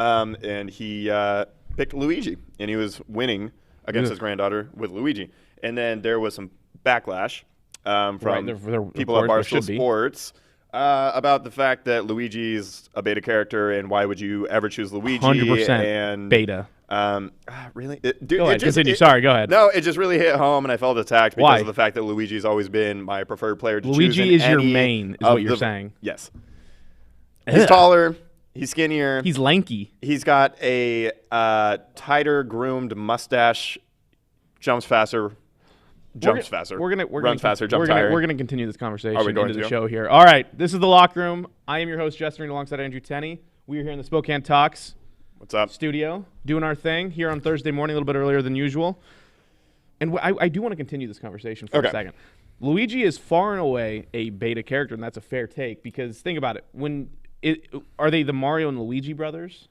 and he picked Luigi, and he was winning against his granddaughter with Luigi. And then there was some backlash from people at Barstool Sports about the fact that Luigi's a beta character, and why would you ever choose Luigi? 100% and beta. Really? Go ahead, continue. Sorry, go ahead. No, it just really hit home, and I felt attacked because of the fact that Luigi's always been my preferred player to choose. Luigi is your main, is what you're saying. Yes. He's taller. He's skinnier. He's lanky. He's got a tighter groomed mustache. Jumps faster. Runs faster. Jumps higher. We're gonna continue this conversation into the show here. All right, this is the Locker Room. I am your host, Justin, alongside Andrew Tenney. We are here in the Spokane Talks. What's up? Studio, doing our thing here on Thursday morning, a little bit earlier than usual. And I do want to continue this conversation for a second. Luigi is far and away a beta character, and that's a fair take because think about it. Are they the Mario and Luigi brothers?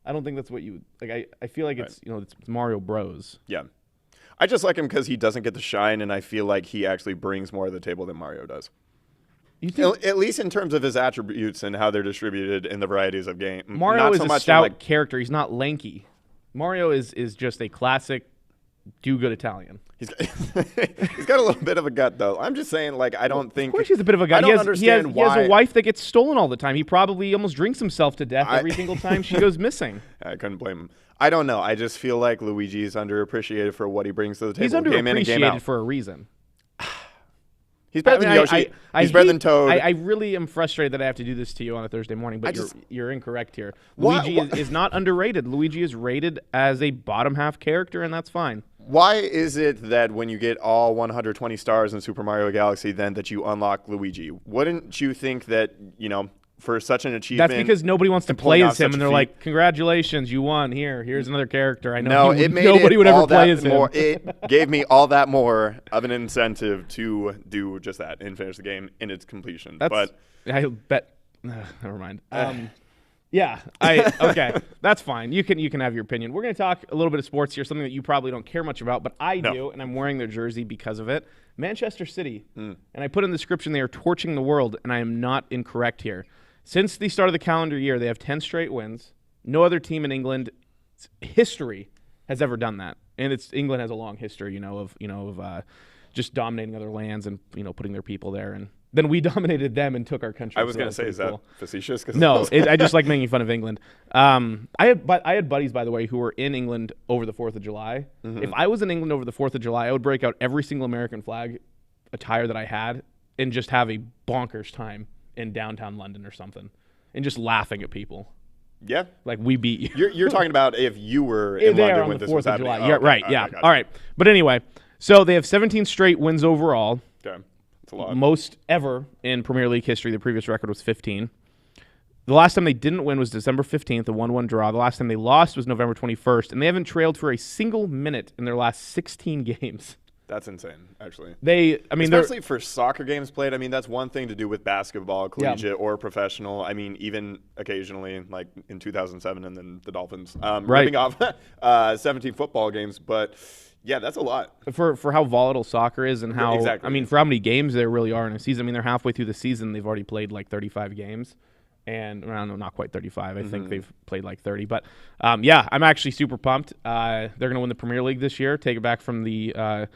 I don't think that's what you like. I feel like it's it's Mario Bros. Yeah. I just like him because he doesn't get the shine, and I feel like he actually brings more to the table than Mario does. You think? At least in terms of his attributes and how they're distributed in the varieties of game. Mario is a stout character. He's not lanky. Mario is just a classic do-good Italian. He's got a little bit of a gut, though. I'm just saying, I don't think... Of course he has a bit of a gut. I don't understand why... He has a wife that gets stolen all the time. He probably almost drinks himself to death every single time she goes missing. I couldn't blame him. I don't know. I just feel like Luigi is underappreciated for what he brings to the table. He's underappreciated for a reason. He's better than Yoshi. He's better than Toad. I really am frustrated that I have to do this to you on a Thursday morning, but you're incorrect here. Luigi is not underrated. Luigi is rated as a bottom half character, and that's fine. Why is it that when you get all 120 stars in Super Mario Galaxy, then that you unlock Luigi? Wouldn't you think that, for such an achievement... That's because nobody wants to play as him, and they're like, congratulations, you won. Here's another character. I know nobody would ever play as him. It gave me all that more of an incentive to do just that and finish the game in its completion. I bet... never mind. Okay, that's fine. You can have your opinion. We're going to talk a little bit of sports here, something that you probably don't care much about, but I do, and I'm wearing their jersey because of it. Manchester City, and I put in the description they are torching the world, and I am not incorrect here. Since the start of the calendar year, they have 10 straight wins. No other team in England history has ever done that, and England has a long history, of just dominating other lands and putting their people there, and then we dominated them and took our country. I was going to say, is that facetious? No, I just like making fun of England. I had buddies, by the way, who were in England over the 4th of July. Mm-hmm. If I was in England over the 4th of July, I would break out every single American flag attire that I had and just have a bonkers time in downtown London or something and just laughing at people. Yeah. Like, we beat you. You're talking about if you were in London when this was happening. Yeah, right, yeah. All right. But anyway, so they have 17 straight wins overall. Okay. A lot. Most ever in Premier League history. The previous record was 15. The last time they didn't win was December 15th, a 1-1 draw. The last time they lost was November 21st, and they haven't trailed for a single minute in their last 16 games. That's insane, actually. Especially for soccer games played. That's one thing to do with basketball, collegiate or professional. Even occasionally, like in 2007 and then the Dolphins ripping off 17 football games, but... Yeah, that's a lot. For how volatile soccer is and how, exactly. For how many games there really are in a season. They're halfway through the season. They've already played like 35 games. And, not quite 35. I think they've played like 30. But, I'm actually super pumped. They're going to win the Premier League this year, take it back from the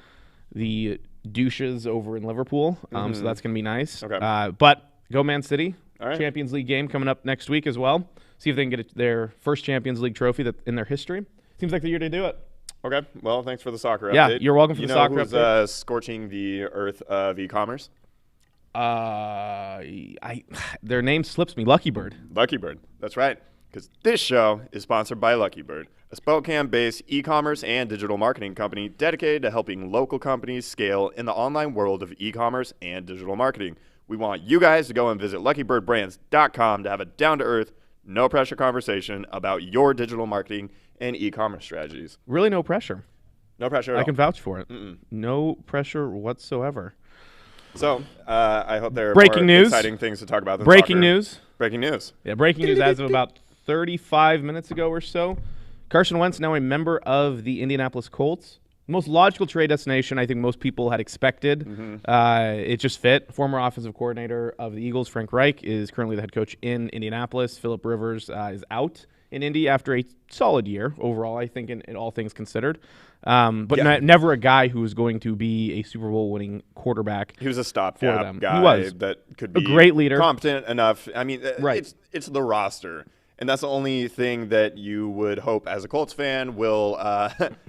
douches over in Liverpool. So that's going to be nice. Okay. But go Man City. All right. Champions League game coming up next week as well. See if they can get their first Champions League trophy in their history. Seems like the year to do it. Okay, well, thanks for the soccer update. Yeah, you're welcome for the soccer update. You know who's scorching the earth of e-commerce? Their name slips me. Lucky Bird. Lucky Bird, that's right. Because this show is sponsored by Lucky Bird, a Spokane-based e-commerce and digital marketing company dedicated to helping local companies scale in the online world of e-commerce and digital marketing. We want you guys to go and visit luckybirdbrands.com to have a down-to-earth, no-pressure conversation about your digital marketing and e-commerce strategies. Really no pressure. No pressure at all. I can vouch for it. No pressure whatsoever. So, I hope there are breaking more news. Exciting things to talk about than breaking soccer. News. Breaking news. Yeah, breaking news as of about 35 minutes ago or so. Carson Wentz now a member of the Indianapolis Colts. Most logical trade destination I think most people had expected. It just fit. Former offensive coordinator of the Eagles, Frank Reich, is currently the head coach in Indianapolis. Phillip Rivers is out in Indy after a solid year overall, I think, in all things considered. But never a guy who was going to be a Super Bowl winning quarterback. He was a stopgap guy he was that could be a great leader, competent enough. I mean, right. It's the roster. And that's the only thing that you would hope as a Colts fan will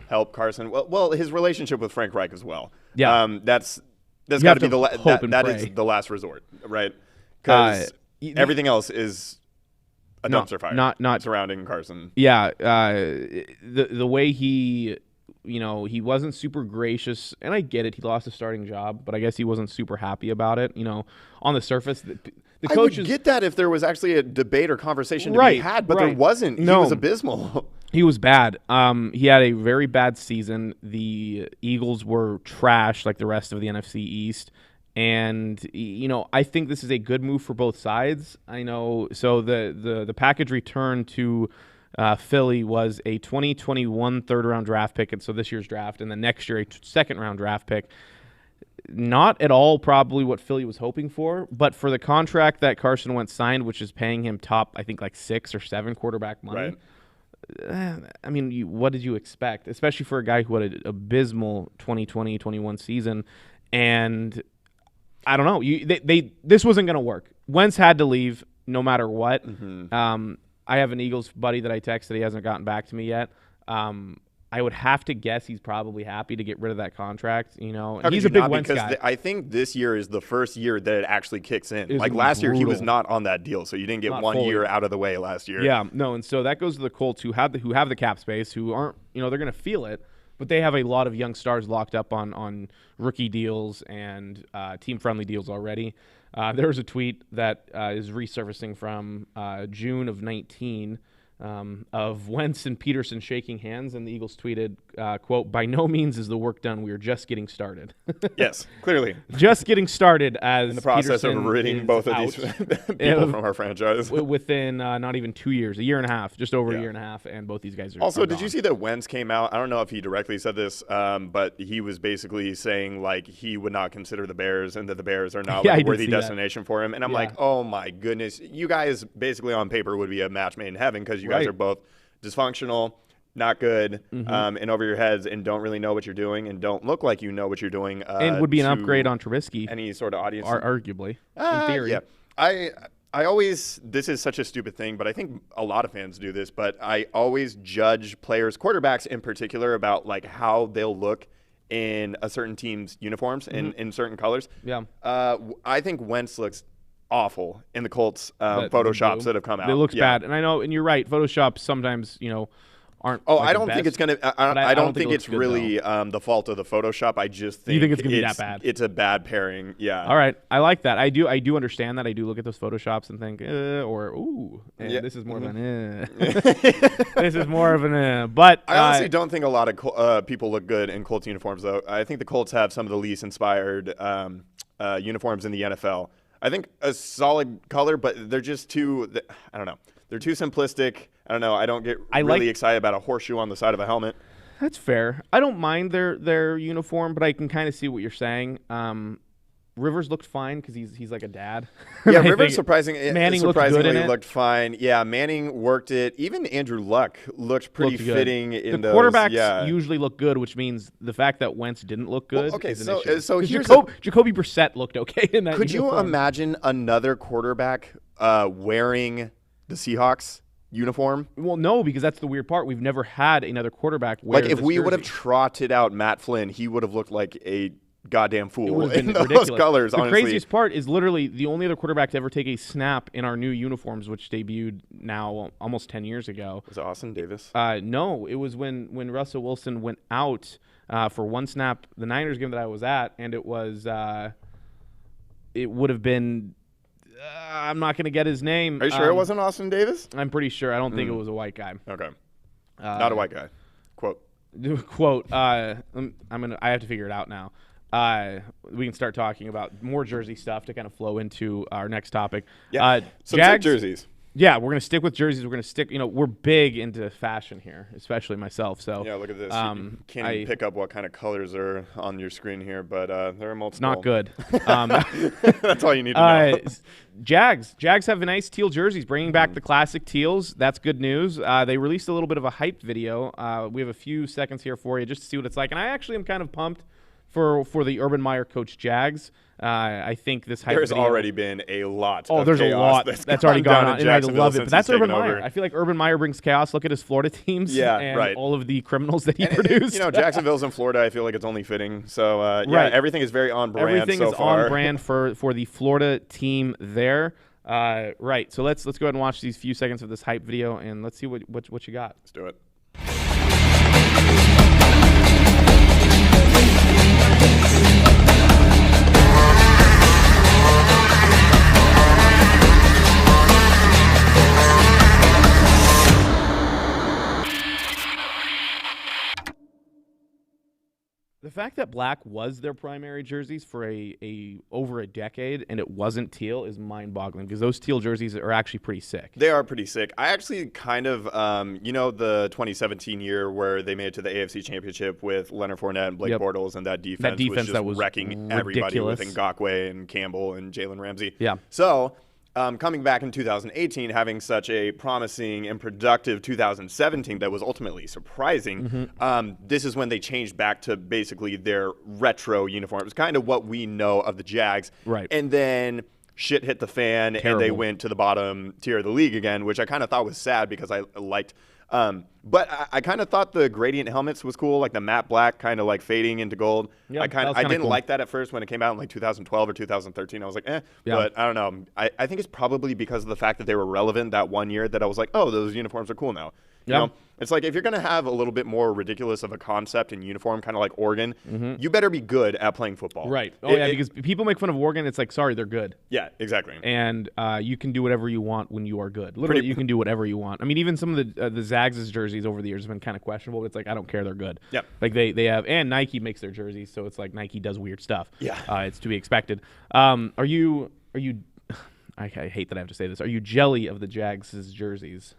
help Carson. Well, his relationship with Frank Reich as well. Yeah, that's got to be that is the last resort, right? Because everything else is a dumpster fire. Not surrounding Carson. Yeah, the way he wasn't super gracious, and I get it. He lost a starting job, but I guess he wasn't super happy about it. On the surface. I would get that if there was actually a debate or conversation to be had, but there wasn't. No. He was abysmal. He was bad. He had a very bad season. The Eagles were trash like the rest of the NFC East. And, I think this is a good move for both sides. I know. So the package return to Philly was a 2021 third-round draft pick, and so this year's draft, and the next year a second-round draft pick. Not at all probably what Philly was hoping for, but for the contract that Carson Wentz signed, which is paying him top, I think, like 6 or 7 quarterback money. Right. I mean, what did you expect, especially for a guy who had an abysmal 2020-21 season? And I don't know. This wasn't going to work. Wentz had to leave no matter what. Mm-hmm. I have an Eagles buddy that I texted. He hasn't gotten back to me yet. I would have to guess he's probably happy to get rid of that contract. And he's a big Wentz guy. I think this year is the first year that it actually kicks in. Like last year, he was not on that deal, so you didn't get one year out of the way last year. Yeah, no, and so that goes to the Colts, who have the cap space, who aren't, they're going to feel it, but they have a lot of young stars locked up on rookie deals and team-friendly deals already. There was a tweet that is resurfacing from June of 19. Of Wentz and Peterson shaking hands, and the Eagles tweeted, quote, "By no means is the work done. We are just getting started." Yes, clearly. Just getting started as in the process Peterson of ridding both of these people from our franchise. Within not even 2 years, a year and a half, just over a year and a half, and both these guys are Also, did gone. You see that Wentz came out? I don't know if he directly said this, but he was basically saying, like, he would not consider the Bears and that the Bears are not a worthy destination for him. And I'm like, oh, my goodness. You guys basically on paper would be a match made in heaven because you guys are both dysfunctional, not good, and over your heads, and don't really know what you're doing, and don't look like you know what you're doing. And would be an upgrade on Trubisky. Any sort of audience, arguably, in theory. Yeah, I always, this is such a stupid thing, but I think a lot of fans do this. But I always judge players, quarterbacks in particular, about like how they'll look in a certain team's uniforms and in certain colors. Yeah, I think Wentz looks awful in the Colts Photoshops that have come out. It looks bad, and I know, and you're right. Photoshops sometimes, aren't. Oh, like I don't think it's gonna. I don't think it's really the fault of the Photoshop. I just think you think it's gonna be that bad. It's a bad pairing. Yeah. All right, I like that. I do understand that. I do look at those Photoshops and think, or ooh, this is more of an. This is more of an. But I honestly don't think a lot of people look good in Colts uniforms, though. I think the Colts have some of the least inspired uniforms in the NFL. I think a solid color, but they're just too. I don't know. They're too simplistic. I don't know. I don't get really excited about a horseshoe on the side of a helmet. That's fair. I don't mind their uniform, but I can kind of see what you're saying. Rivers looked fine because he's like a dad. Yeah, Rivers surprisingly looked fine. Yeah, Manning worked it. Even Andrew Luck looked pretty fitting in those. The quarterbacks usually look good, which means the fact that Wentz didn't look good. Well, okay, is an issue. So here's Jacoby Brissett looked okay in that. Could you imagine another quarterback wearing the Seahawks uniform? Well, no, because that's the weird part. We've never had another quarterback wear like if we would have trotted out Matt Flynn, he would have looked like a goddamn fool in those colors. The honestly, craziest part is literally the only other quarterback to ever take a snap in our new uniforms, which debuted now almost 10 years ago. Was it Austin Davis? No, it was when Russell Wilson went out for one snap, the Niners game that I was at, and it was it would have been. I'm not going to get his name. Are you sure it wasn't Austin Davis? I'm pretty sure. I don't think it was a white guy. Okay, not a white guy. Quote. I have to figure it out now. We can start talking about more jersey stuff to kind of flow into our next topic. Yeah. Some Jags jerseys. Yeah, we're gonna stick with jerseys. We're gonna stick. We're big into fashion here, especially myself. So yeah, look at this. You can't even pick up what kind of colors are on your screen here, but there are multiple. Not good. That's all you need to know. Jags have a nice teal jerseys, bringing back the classic teals. That's good news. They released a little bit of a hype video. We have a few seconds here for you just to see what it's like, and I actually am kind of pumped for the Urban Meyer coach Jags. I think this hype There's video, already been a lot. Oh, of there's a lot that's already gone on, and I love it. But that's Urban Meyer. Over. I feel like Urban Meyer brings chaos. Look at his Florida teams, and right. all of the criminals that he produced. Jacksonville's in Florida. I feel like it's only fitting. So right. Everything is very on brand. Everything so is far. on brand for the Florida team there. Right. So let's go ahead and watch these few seconds of this hype video, and let's see what you got. Let's do it. The fact that black was their primary jerseys for over a decade and it wasn't teal is mind-boggling because those teal jerseys are actually pretty sick. They are pretty sick. I actually kind of, the 2017 year where they made it to the AFC Championship with Leonard Fournette and Blake Bortles, and that defense was just wrecking everybody with Ngakoue and Campbell and Jalen Ramsey. Yeah. So coming back in 2018, having such a promising and productive 2017 that was ultimately surprising, this is when they changed back to basically their retro uniform. It was kind of what we know of the Jags. Right. And then shit hit the fan, and they went to the bottom tier of the league again, which I kind of thought was sad because I liked but I kind of thought the gradient helmets was cool, like the matte black kind of like fading into gold. Yep, I didn't cool. like that at first when it came out in like 2012 or 2013. I was like, but I don't know. I think it's probably because of the fact that they were relevant that one year that I was like, oh, those uniforms are cool now. You know? It's like if you're going to have a little bit more ridiculous of a concept in uniform, kind of like Oregon, you better be good at playing football. Right. Because people make fun of Oregon. It's like, sorry, they're good. Yeah, exactly. And you can do whatever you want when you are good. Literally, you can do whatever you want. I mean, even some of the Zags' jerseys over the years have been kind of questionable, but it's like, I don't care. They're good. Yeah. Like they have, and Nike makes their jerseys, so it's like Nike does weird stuff. Yeah. It's to be expected. Are you? I hate that I have to say this. Are you jelly of the Jags' jerseys?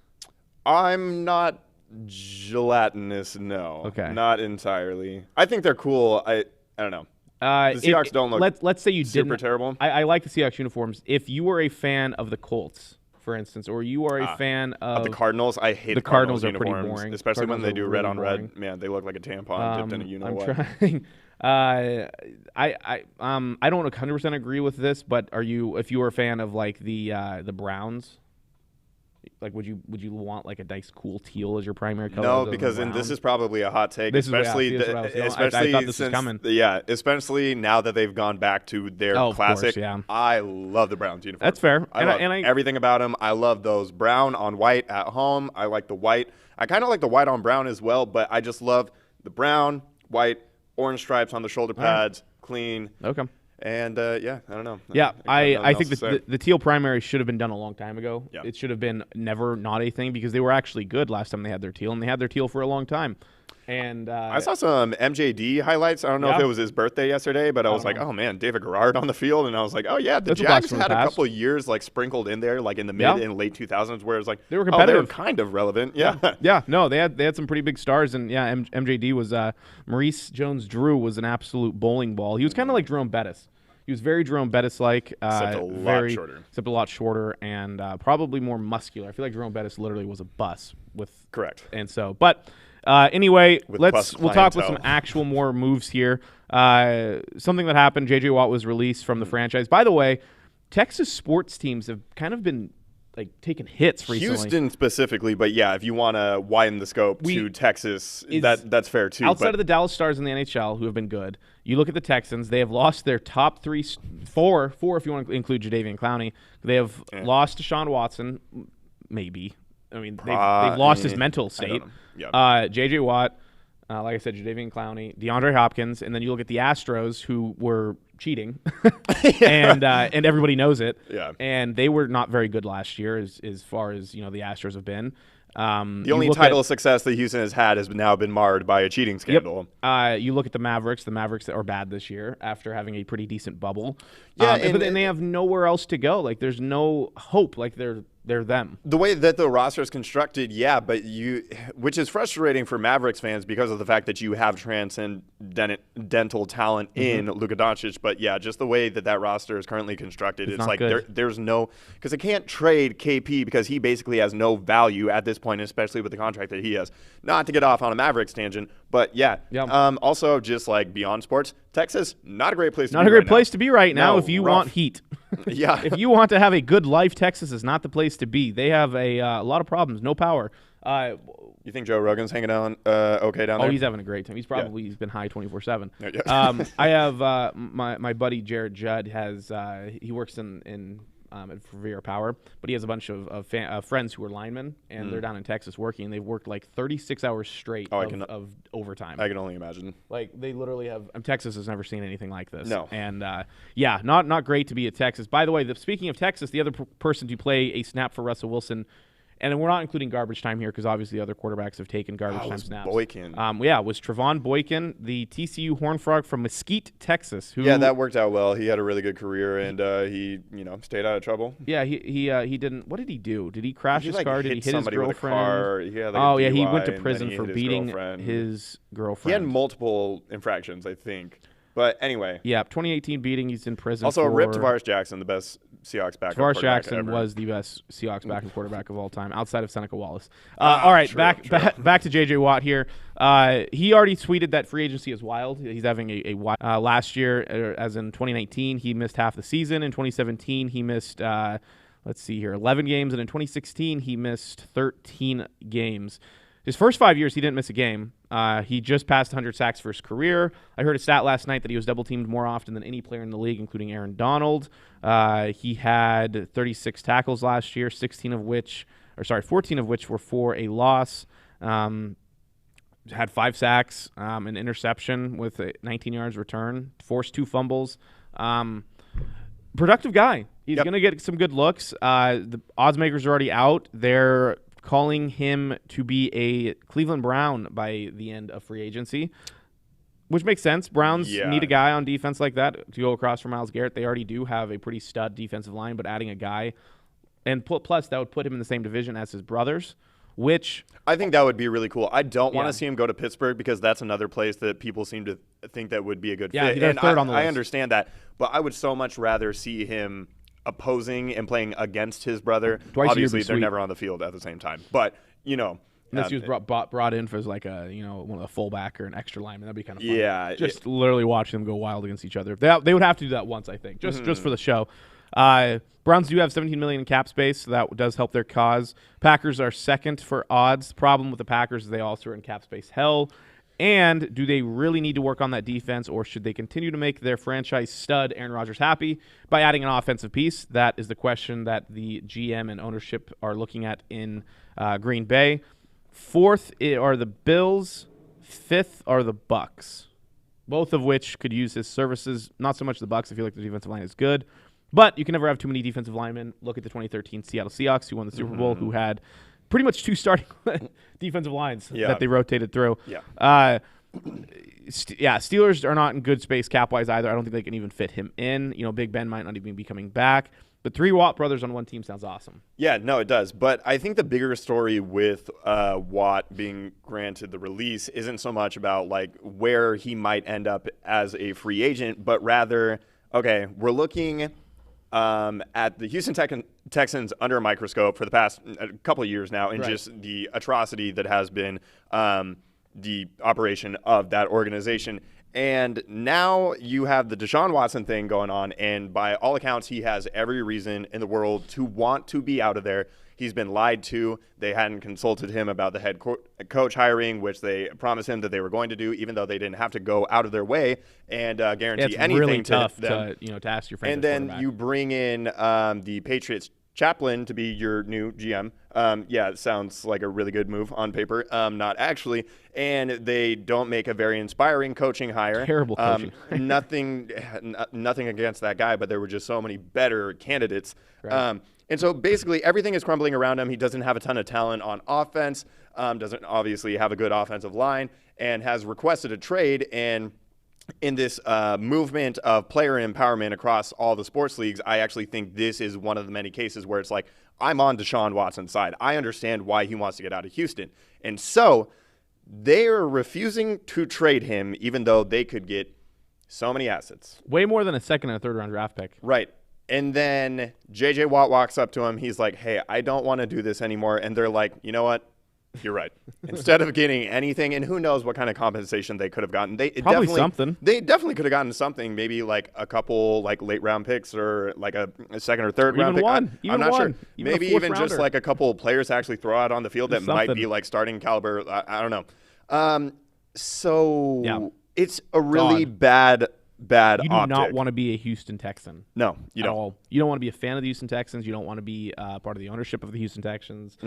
I'm not gelatinous, no. Okay. Not entirely. I think they're cool. I don't know. The Seahawks don't look let's say you super terrible. I like the Seahawks uniforms. If you were a fan of the Colts, for instance, or you are a fan of the Cardinals, I hate the Cardinals are uniforms, pretty boring. Especially when they do red on boring. red. Man, they look like a tampon dipped in a I'm what. trying. I don't 100% agree with this, but if you were a fan of like the Browns? Like, would you want like a nice cool teal as your primary color? No, because this is probably a hot take, especially I thought this was coming. Yeah, especially now that they've gone back to their classic. Course, yeah. I love the Browns uniform. That's fair. I love everything about them. I love those brown on white at home. I like the white. I kind of like the white on brown as well, but I just love the brown, white, orange stripes on the shoulder pads, clean. Okay. And I don't know. Yeah, I think the teal primary should have been done a long time ago. Yeah. It should have been never not a thing because they were actually good last time they had their teal, and they had their teal for a long time. And I saw some MJD highlights. I don't know if it was his birthday yesterday, but I was like, oh man, David Garrard on the field, and I was like, oh yeah, the Jags had a couple of years like sprinkled in there, like in the mid and late 2000s, where it's like they were competitive, they were kind of relevant. Yeah. No, they had some pretty big stars, and MJD was Maurice Jones-Drew was an absolute bowling ball. He was kind of like Jerome Bettis. He was very Jerome Bettis-like, except a lot shorter, and probably more muscular. I feel like Jerome Bettis literally was a bus with correct. And so, but anyway, we'll talk with some actual more moves here. Something that happened: J.J. Watt was released from the franchise. By the way, Texas sports teams have kind of been like taking hits recently. Houston specifically, but yeah, if you want to widen the scope to Texas, that's fair too. Outside of the Dallas Stars in the NHL, who have been good, you look at the Texans. They have lost their top four if you want to include Jadeveon Clowney. They have lost Deshaun Watson, maybe. I mean, they've lost his mental state. J.J. Watt, like I said, Jadeveon Clowney, DeAndre Hopkins, and then you look at the Astros, who were cheating, and everybody knows it. Yeah. And they were not very good last year, as far as the Astros have been. The only title of success that Houston has now been marred by a cheating scandal. Yep. You look at the Mavericks. The Mavericks are bad this year after having a pretty decent bubble. Yeah, but then they have nowhere else to go. Like there's no hope. Like they're they're them. The way that the roster is constructed, yeah, but which is frustrating for Mavericks fans because of the fact that you have transcendental talent in Luka Doncic. But yeah, just the way that roster is currently constructed, it's like there's no, because they can't trade KP because he basically has no value at this point, especially with the contract that he has. Not to get off on a Mavericks tangent, but yeah. Also, just like beyond sports, Texas, not a great place to be. Not a great place to be right now if you want heat. Yeah. If you want to have a good life, Texas is not the place to be. They have a lot of problems, no power. You think Joe Rogan's hanging out okay down there? Oh, he's having a great time. He's been high 24/7. I have my buddy Jared Judd he works in at Febraury Power, but he has a bunch of friends who are linemen, and they're down in Texas working. They've worked like 36 hours straight of overtime. I can only imagine. Like they literally have. Texas has never seen anything like this. No. And yeah, not great to be at Texas. By the way, speaking of Texas, the other person to play a snap for Russell Wilson. And we're not including garbage time here because obviously the other quarterbacks have taken garbage time snaps. Boykin. Was Trevon Boykin, the TCU Horned Frog from Mesquite, Texas. Yeah, that worked out well. He had a really good career, and he stayed out of trouble. Yeah, he didn't. What did he do? Did he crash his car? Did he hit his girlfriend? With a car. He had he went to prison for beating his girlfriend. He had multiple infractions, I think. But anyway. Yeah, 2018 beating. He's in prison. Also, rip Tavares Jackson, the best Seahawks backup quarterback Tavares Jackson ever. was the best Seahawks backup quarterback of all time, outside of Seneca Wallace. All right, back to J.J. Watt here. He already tweeted that free agency is wild. He's having a last year, as in 2019, he missed half the season. In 2017, he missed, 11 games. And in 2016, he missed 13 games. His first 5 years, he didn't miss a game. He just passed 100 sacks for his career. I heard a stat last night that he was double-teamed more often than any player in the league, including Aaron Donald. He had 36 tackles last year, 14 of which were for a loss. Had 5 sacks, an interception with 19 yards return, forced 2 fumbles. Productive guy. He's going to get some good looks. The odds makers are already out. They're calling him to be a Cleveland Brown by the end of free agency, which makes sense. Browns need a guy on defense like that to go across from Myles Garrett. They already do have a pretty stud defensive line, but adding a guy, and plus that would put him in the same division as his brothers, which I think that would be really cool. I don't want to see him go to Pittsburgh because that's another place that people seem to think that would be a good fit. And third on the list. I understand that, but I would so much rather see him opposing and playing against his brother. Obviously, they're never on the field at the same time. But, unless he was brought in for like one of the fullback or an extra lineman, that'd be kind of fun. Yeah. Just literally watch them go wild against each other. They would have to do that once, I think, just for the show. Browns do have $17 million in cap space, so that does help their cause. Packers are second for odds. The problem with the Packers is they also are in cap space hell. And do they really need to work on that defense, or should they continue to make their franchise stud Aaron Rodgers happy by adding an offensive piece? That is the question that the GM and ownership are looking at in Green Bay. Fourth are the Bills. Fifth are the Bucks, both of which could use his services. Not so much the Bucks. I feel like the defensive line is good, but you can never have too many defensive linemen. Look at the 2013 Seattle Seahawks, who won the Super Bowl, who had pretty much 2 starting defensive lines that they rotated through. Steelers are not in good space cap-wise either. I don't think they can even fit him in. Big Ben might not even be coming back. But 3 Watt brothers on one team sounds awesome. Yeah, no, it does. But I think the bigger story with Watt being granted the release isn't so much about where he might end up as a free agent, but rather, okay, we're looking at the Houston Texans under a microscope for the past couple of years now, and just the atrocity that has been the operation of that organization. And now you have the Deshaun Watson thing going on, and by all accounts, he has every reason in the world to want to be out of there. He's been lied to. They hadn't consulted him about the head coach hiring, which they promised him that they were going to do, even though they didn't have to go out of their way and guarantee anything really to tough them. To ask your franchise And then quarterback. you bring in the Patriots chaplain to be your new GM. It sounds like a really good move on paper, not actually. And they don't make a very inspiring coaching hire. Terrible coaching. Nothing against that guy, but there were just so many better candidates. Right. And so basically everything is crumbling around him. He doesn't have a ton of talent on offense, doesn't obviously have a good offensive line, and has requested a trade. And in this movement of player empowerment across all the sports leagues, I actually think this is one of the many cases where it's like, I'm on Deshaun Watson's side. I understand why he wants to get out of Houston. And so they're refusing to trade him, even though they could get so many assets. Way more than a second and a third round draft pick. Right. And then J.J. Watt walks up to him. He's like, hey, I don't want to do this anymore. And they're like, you know what? You're right. Instead of getting anything, and who knows what kind of compensation they could have gotten. Probably something. They definitely could have gotten something, maybe like a couple like late round picks or like a second or third round pick. I'm not sure. Maybe even just like a couple of players to actually throw out on the field that might be like starting caliber. I don't know. So it's a really bad You do optic. not want to be a Houston Texan. No, you don't. All. You don't want to be a fan of the Houston Texans. You don't want to be part of the ownership of the Houston Texans.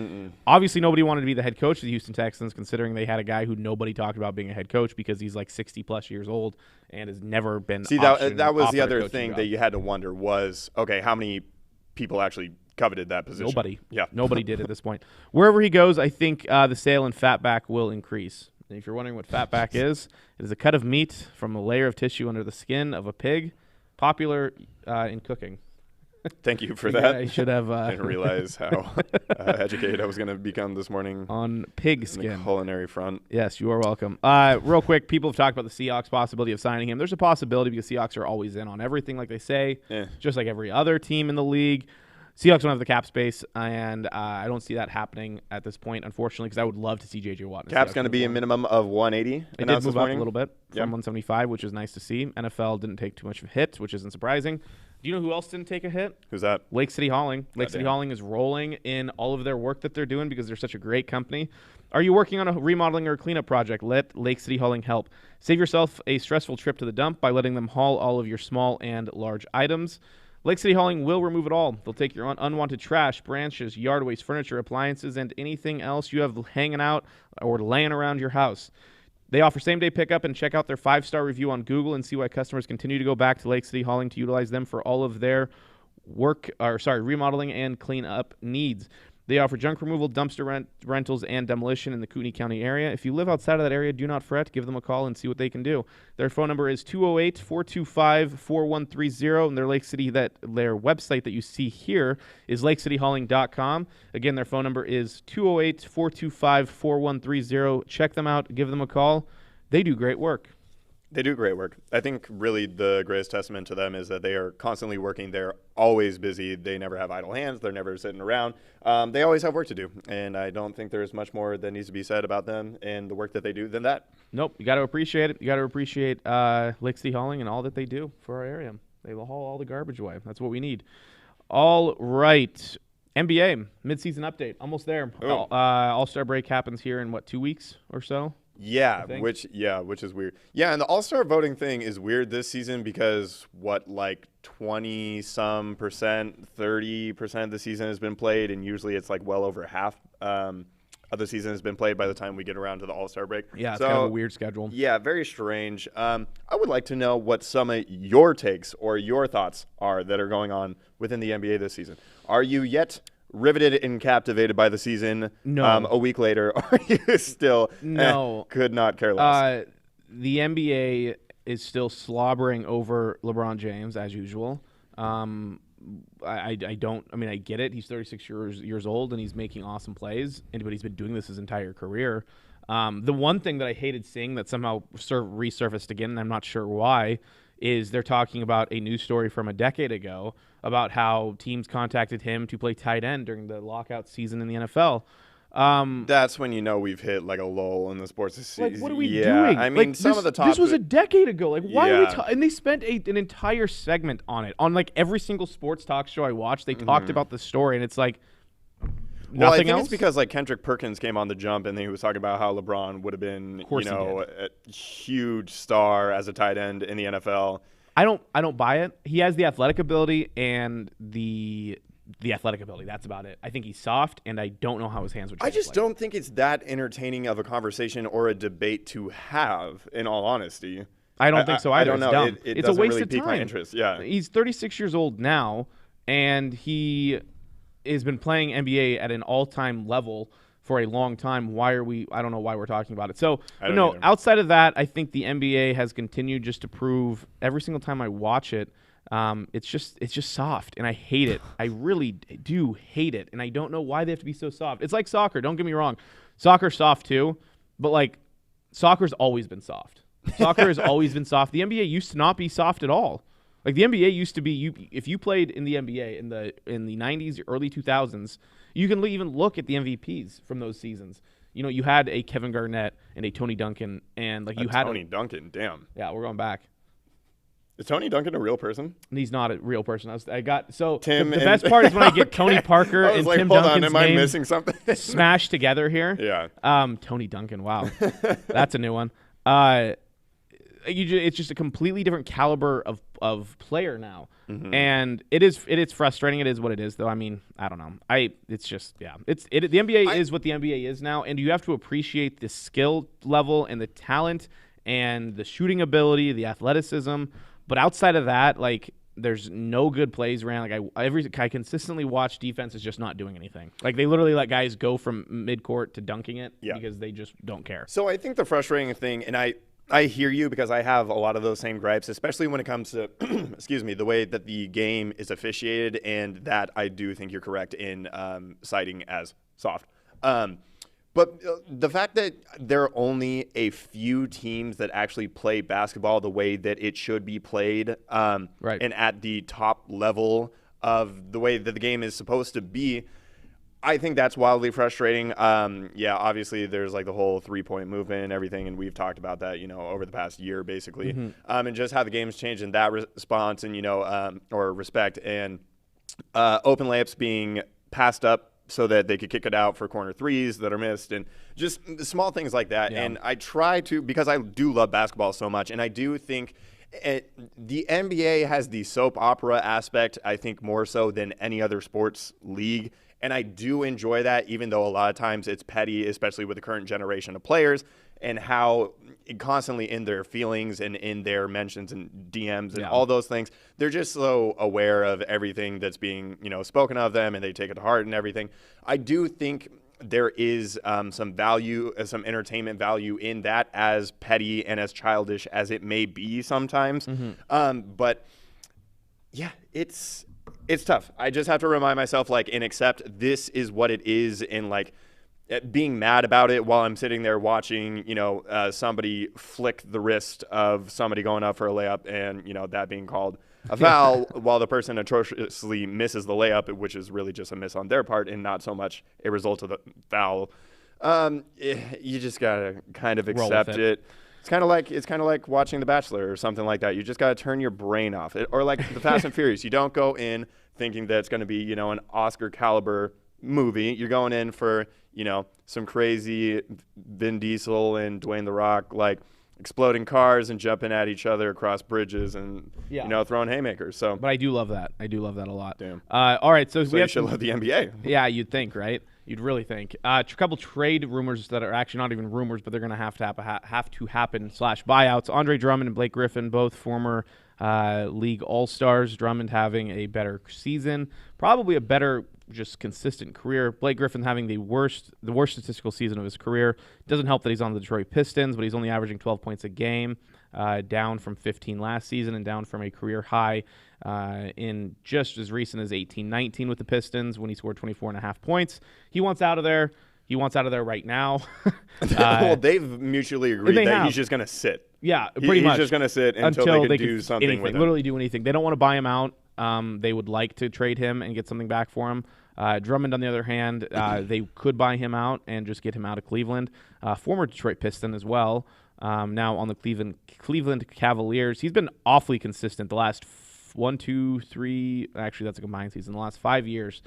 Obviously, nobody wanted to be the head coach of the Houston Texans, considering they had a guy who nobody talked about being a head coach because he's like 60-plus years old and has never been. See, that was the other thing that you had to wonder was, okay, how many people actually coveted that position? Nobody. Yeah. Nobody did at this point. Wherever he goes, I think the sale in fatback will increase. And if you're wondering what fatback is, it is a cut of meat from a layer of tissue under the skin of a pig, popular in cooking. Thank you for that. I should have. I didn't realize how educated I was going to become this morning on pig in skin. the culinary front. Yes, you are welcome. Real quick, people have talked about the Seahawks possibility of signing him. There's a possibility because Seahawks are always in on everything, like they say, just like every other team in the league. Seahawks don't have the cap space, and I don't see that happening at this point, unfortunately, because I would love to see J.J. Watt. Cap's going to be a minimum of 180. It did move up a little bit from 175, which is nice to see. NFL didn't take too much of a hit, which isn't surprising. Do you know who else didn't take a hit? Who's that? Lake City Hauling. Lake City Hauling is rolling in all of their work that they're doing because they're such a great company. Are you working on a remodeling or a cleanup project? Let Lake City Hauling help. Save yourself a stressful trip to the dump by letting them haul all of your small and large items. Lake City Hauling will remove it all. They'll take your unwanted trash, branches, yard waste, furniture, appliances, and anything else you have hanging out or laying around your house. They offer same-day pickup, and check out their 5-star review on Google and see why customers continue to go back to Lake City Hauling to utilize them for all of their remodeling and cleanup needs. They offer junk removal, dumpster rentals, and demolition in the Kootenai County area. If you live outside of that area, do not fret. Give them a call and see what they can do. Their phone number is 208-425-4130, and their website that you see here is lakecityhauling.com. Again, their phone number is 208-425-4130. Check them out. Give them a call. They do great work. They do great work. I think really the greatest testament to them is that they are constantly working. They're always busy. They never have idle hands. They're never sitting around. They always have work to do, and I don't think there's much more that needs to be said about them and the work that they do than that. Nope. You got to appreciate it. You got to appreciate Lake City Hauling and all that they do for our area. They will haul all the garbage away. That's what we need. All right. NBA, midseason update. Almost there. All-Star break happens here in, 2 weeks or so? Yeah, which is weird. Yeah, and the All-Star voting thing is weird this season because 20-some percent, 30% of the season has been played, and usually it's like well over half of the season has been played by the time we get around to the All-Star break. Yeah, it's kind of a weird schedule. Yeah, very strange. I would like to know what some of your takes or your thoughts are that are going on within the NBA this season. Are you yet riveted and captivated by the season? No. A week later, are you still could not care less? The NBA is still slobbering over LeBron James as usual. I get it. He's 36 years old and he's making awesome plays, but he's been doing this his entire career. The one thing that I hated seeing that somehow resurfaced again, and I'm not sure why, is they're talking about a news story from a decade ago about how teams contacted him to play tight end during the lockout season in the NFL. That's when you know we've hit like a lull in the sports season. What are we doing? I mean, some of the top. This was a decade ago. Why are we? And they spent an entire segment on it. On every single sports talk show I watched, they talked about the story, and it's like. Well, I think else? it's because Kendrick Perkins came on the jump and he was talking about how LeBron would have been, a huge star as a tight end in the NFL. I don't buy it. He has the athletic ability and the athletic ability. That's about it. I think he's soft, and I don't know how his hands would. I just don't think it's that entertaining of a conversation or a debate to have. In all honesty, I don't think so either. I don't know. It's a waste really of pique time. my interest. Yeah, he's 36 years old now, and he has been playing NBA at an all-time level for a long time. I don't know why we're talking about it. So, I don't no, either. outside of that, I think the NBA has continued just to prove every single time I watch it, it's just soft, and I hate it. I really do hate it, and I don't know why they have to be so soft. It's like soccer. Don't get me wrong. Soccer's soft too, but like soccer's always been soft. Soccer has always been soft. The NBA used to not be soft at all. Like the NBA used to be, if you played in the NBA in the 90s, early 2000s, you can even look at the MVPs from those seasons. You know, you had a Kevin Garnett and a Tony Duncan, and like you had Tony Duncan. Damn. Yeah, we're going back. Is Tony Duncan a real person? He's not a real person. The best and- part is when I get Okay. Tony Parker I was and like, Tim hold Duncan's on, am I name missing something? smashed together here. Yeah. Tony Duncan. Wow, that's a new one. It's just a completely different caliber of player now, and it is frustrating. It is what it is, though. I mean, I don't know. The NBA is what the NBA is now, and you have to appreciate the skill level and the talent and the shooting ability, the athleticism. But outside of that, like, there's no good plays ran. Like I consistently watch defenses just not doing anything. Like they literally let guys go from midcourt to dunking it because they just don't care. So I think the frustrating thing, and I hear you because I have a lot of those same gripes, especially when it comes to, excuse me, the way that the game is officiated, and that I do think you're correct in citing as soft. But the fact that there are only a few teams that actually play basketball the way that it should be played, and at the top level of the way that the game is supposed to be, I think that's wildly frustrating. Obviously there's like the whole 3-point movement and everything, and we've talked about that, over the past year basically, and just how the game's changed in that response and, or respect, and open layups being passed up so that they could kick it out for corner threes that are missed, and just small things like that. Yeah. And I try to, because I do love basketball so much, and I do think the NBA has the soap opera aspect, I think, more so than any other sports league. And I do enjoy that, even though a lot of times it's petty, especially with the current generation of players, and how constantly in their feelings and in their mentions and DMs and all those things, they're just so aware of everything that's being, spoken of them, and they take it to heart and everything. I do think there is some value, some entertainment value in that, as petty and as childish as it may be sometimes. But yeah, it's tough. I just have to remind myself, and accept this is what it is, and being mad about it while I'm sitting there watching, somebody flick the wrist of somebody going up for a layup, and, that being called a foul while the person atrociously misses the layup, which is really just a miss on their part and not so much a result of the foul. You just gotta kind of accept it. It's kind of like watching The Bachelor or something like that. You just got to turn your brain off. Or like The Fast and Furious. You don't go in thinking that it's going to be, an Oscar caliber movie. You're going in for, some crazy Vin Diesel and Dwayne The Rock, exploding cars and jumping at each other across bridges and, throwing haymakers. So, but I do love that. I do love that a lot. Damn. All right. So we you should love the NBA. Yeah, you'd think, right? You'd really think. A couple trade rumors that are actually not even rumors, but they're going to have to happen / buyouts. Andre Drummond and Blake Griffin, both former league all-stars. Drummond having a better season, probably a better just consistent career. Blake Griffin having the worst statistical season of his career. Doesn't help that he's on the Detroit Pistons, but he's only averaging 12 points a game, down from 15 last season and down from a career high in just as recent as 18-19 with the Pistons when he scored 24.5 points. He wants out of there. He wants out of there right now. Well, they've mutually agreed that he's just going to sit. Yeah, pretty much. He's just going to sit until they can do something with him. Literally do anything. They don't want to buy him out. They would like to trade him and get something back for him. Drummond, on the other hand, they could buy him out and just get him out of Cleveland. Former Detroit Piston as well. Now on the Cleveland Cavaliers. He's been awfully consistent the last 1, 2, 3. Actually, that's a combined season. The last 5 years,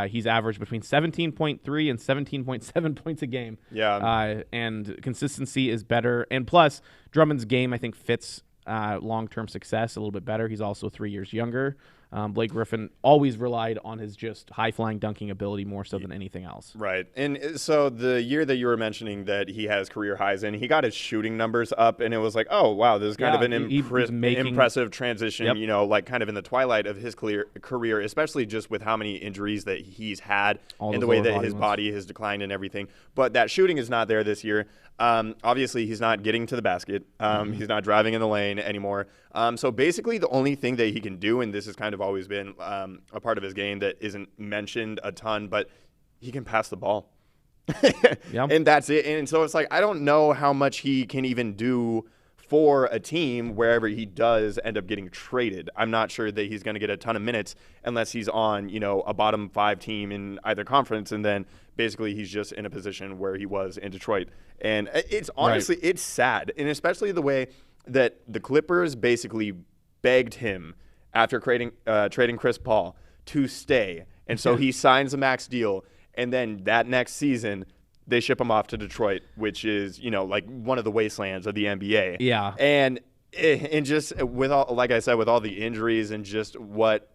he's averaged between 17.3 and 17.7 points a game. Yeah. And consistency is better. And plus, Drummond's game, I think, fits long-term success a little bit better. He's also 3 years younger. Blake Griffin always relied on his just high-flying dunking ability more so than anything else. Right. And so the year that you were mentioning that he has career highs in, he got his shooting numbers up, and it was like, oh, wow, this is kind of an impressive transition, you know, like kind of in the twilight of his career, especially just with how many injuries that he's had and the way that his body has declined and everything. But that shooting is not there this year. Obviously, he's not getting to the basket. He's not driving in the lane anymore. So basically, the only thing that he can do, and this has kind of always been a part of his game that isn't mentioned a ton, but he can pass the ball. And that's it. And so it's like, I don't know how much he can even do for a team wherever he does end up getting traded. I'm not sure that he's going to get a ton of minutes unless he's on, you know, a bottom 5 team in either conference, and then basically he's just in a position where he was in Detroit. And it's honestly, it's sad. And especially the way that the Clippers basically begged him after trading Chris Paul to stay. And so he signs a max deal, and then that next season they ship him off to Detroit, which is, you know, like one of the wastelands of the NBA. Yeah. And just with all, like I said, with all the injuries and just what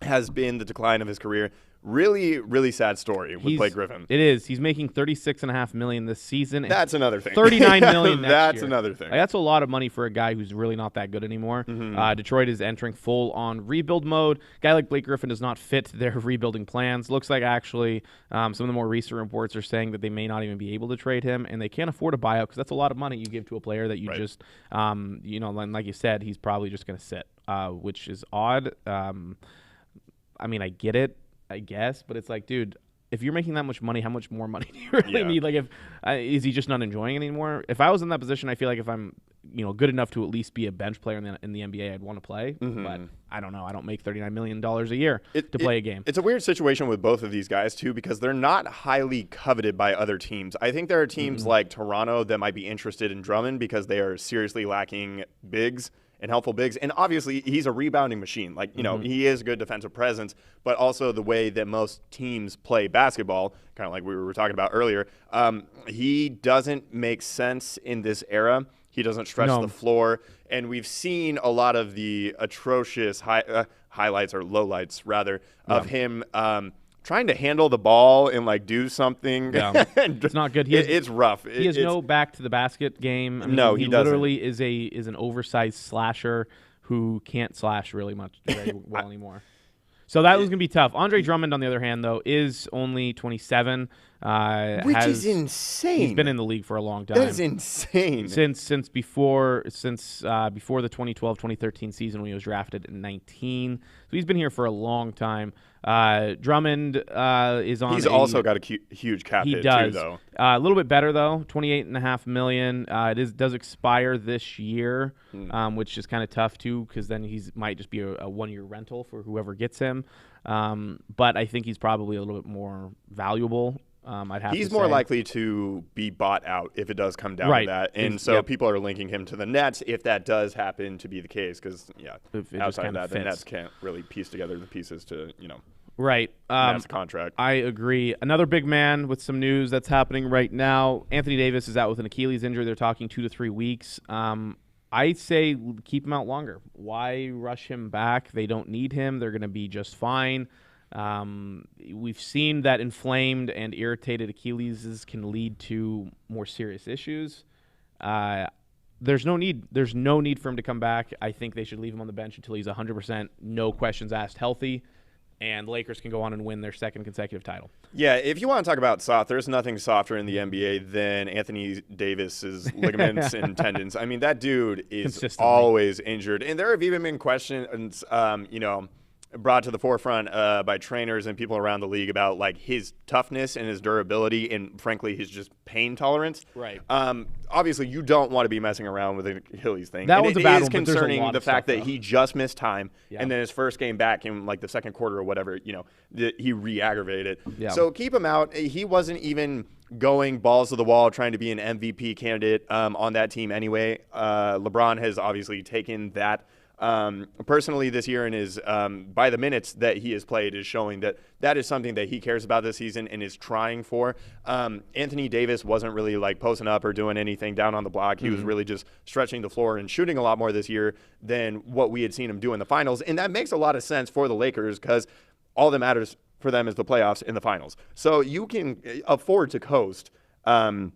has been the decline of his career, really, really sad story with Blake Griffin. It is. He's making $36.5 million this season. That's another thing. $39 million next That's year. another thing. Like, that's a lot of money for a guy who's really not that good anymore. Detroit is entering full-on rebuild mode. A guy like Blake Griffin does not fit their rebuilding plans. Looks like actually some of the more recent reports are saying that they may not even be able to trade him, and they can't afford a buyout because that's a lot of money you give to a player that you just, you know, like you said, he's probably just going to sit, which is odd. I mean, I get it, I guess, but it's like, dude, if you're making that much money, how much more money do you really need? Like, if is he just not enjoying it anymore? If I was in that position, I feel like if I'm, you know, good enough to at least be a bench player in the NBA, I'd want to play. But I don't know. I don't make $39 million a year to play a game. It's a weird situation with both of these guys, too, because they're not highly coveted by other teams. I think there are teams like Toronto that might be interested in Drummond because they are seriously lacking bigs and helpful bigs. And obviously, he's a rebounding machine. Like, you know, he is a good defensive presence, but also the way that most teams play basketball, kind of like we were talking about earlier, he doesn't make sense in this era. He doesn't stretch the floor. And we've seen a lot of the atrocious highlights or lowlights, rather, of him trying to handle the ball and like do something. Yeah. It's not good. It's rough. He has no back to the basket game. I mean, no, he doesn't. Literally is an oversized slasher who can't slash really much very well anymore. So that was going to be tough. Andre Drummond, on the other hand, though, is only 27. Which is insane. He's been in the league for a long time. That is insane. Since before the 2012-2013 season when he was drafted in 19. So he's been here for a long time. Drummond is on. He's also got a huge cap hit too, though. A little bit better though, $28.5 million. It does expire this year, which is kind of tough too, because then might just be a 1-year rental for whoever gets him. But I think he's probably a little bit more valuable. He's more likely to be bought out if it does come down to that. And so people are linking him to the Nets if that does happen to be the case, because, outside of that, the Nets can't really piece together the pieces to, Right. That's a contract. I agree. Another big man with some news that's happening right now. Anthony Davis is out with an Achilles injury. They're talking 2 to 3 weeks. I say keep him out longer. Why rush him back? They don't need him. They're going to be just fine. We've seen that inflamed and irritated Achilles can lead to more serious issues. There's no need for him to come back. I think they should leave him on the bench until he's 100%, no questions asked, healthy, and the Lakers can go on and win their second consecutive title. Yeah, if you want to talk about soft, there's nothing softer in the NBA than Anthony Davis's ligaments and tendons. I mean, that dude is always injured. And there have even been questions, brought to the forefront by trainers and people around the league about like his toughness and his durability and frankly his just pain tolerance. Right. Obviously you don't want to be messing around with an Achilles thing. That was a bad one, but concerning the fact that though. he just missed time and then his first game back in like the second quarter or whatever, he re-aggravated it. Yeah. So keep him out. He wasn't even going balls to the wall trying to be an MVP candidate on that team anyway. LeBron has obviously taken that personally this year, and is by the minutes that he has played is showing that is something that he cares about this season and is trying for. Anthony Davis wasn't really like posting up or doing anything down on the block. He was really just stretching the floor and shooting a lot more this year than what we had seen him do in the finals. And that makes a lot of sense for the Lakers because all that matters for them is the playoffs in the finals. So you can afford to coast in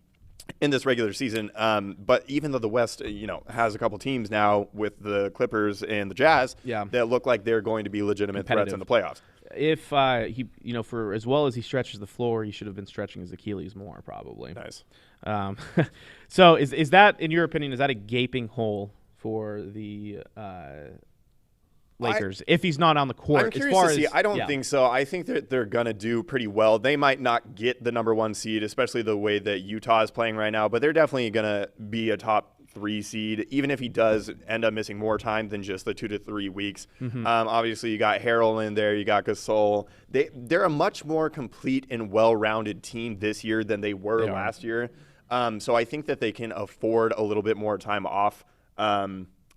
this regular season. But even though the West, has a couple teams now with the Clippers and the Jazz that look like they're going to be legitimate threats in the playoffs. If he, for as well as he stretches the floor, he should have been stretching his Achilles more, probably. Nice. So is that, in your opinion, is that a gaping hole for the Lakers if he's not on the court? I'm curious to see. I don't think so. I think that they're going to do pretty well. They might not get the number 1 seed, especially the way that Utah is playing right now, but they're definitely going to be a top 3 seed, even if he does end up missing more time than just the 2 to 3 weeks. Obviously, you got Harrell in there. You got Gasol. They're a much more complete and well-rounded team this year than they were last year. So I think that they can afford a little bit more time off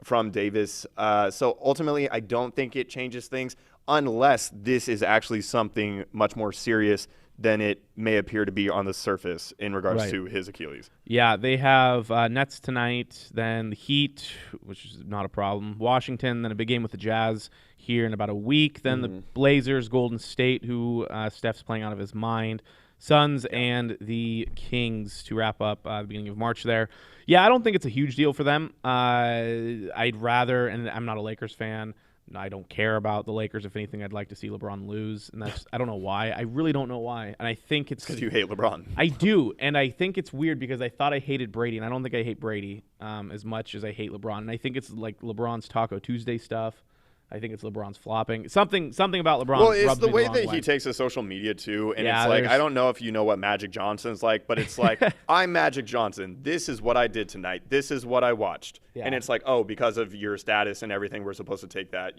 from Davis. So ultimately, I don't think it changes things unless this is actually something much more serious than it may appear to be on the surface in regards to his Achilles. Yeah, they have Nets tonight, then the Heat, which is not a problem, Washington, then a big game with the Jazz here in about a week, then the Blazers, Golden State, who Steph's playing out of his mind, Suns, and the Kings to wrap up the beginning of March there. Yeah, I don't think it's a huge deal for them. I'd rather, and I'm not a Lakers fan, I don't care about the Lakers. If anything, I'd like to see LeBron lose, and I don't know why. I really don't know why, and I think it's because you hate LeBron. I do, and I think it's weird because I thought I hated Brady, and I don't think I hate Brady as much as I hate LeBron, and I think it's like LeBron's Taco Tuesday stuff. I think it's LeBron's flopping. Something about LeBron. Well, it's the way that he takes to social media too, and it's like I don't know if you know what Magic Johnson's like, but it's like I'm Magic Johnson. This is what I did tonight. This is what I watched, and it's like because of your status and everything, we're supposed to take that,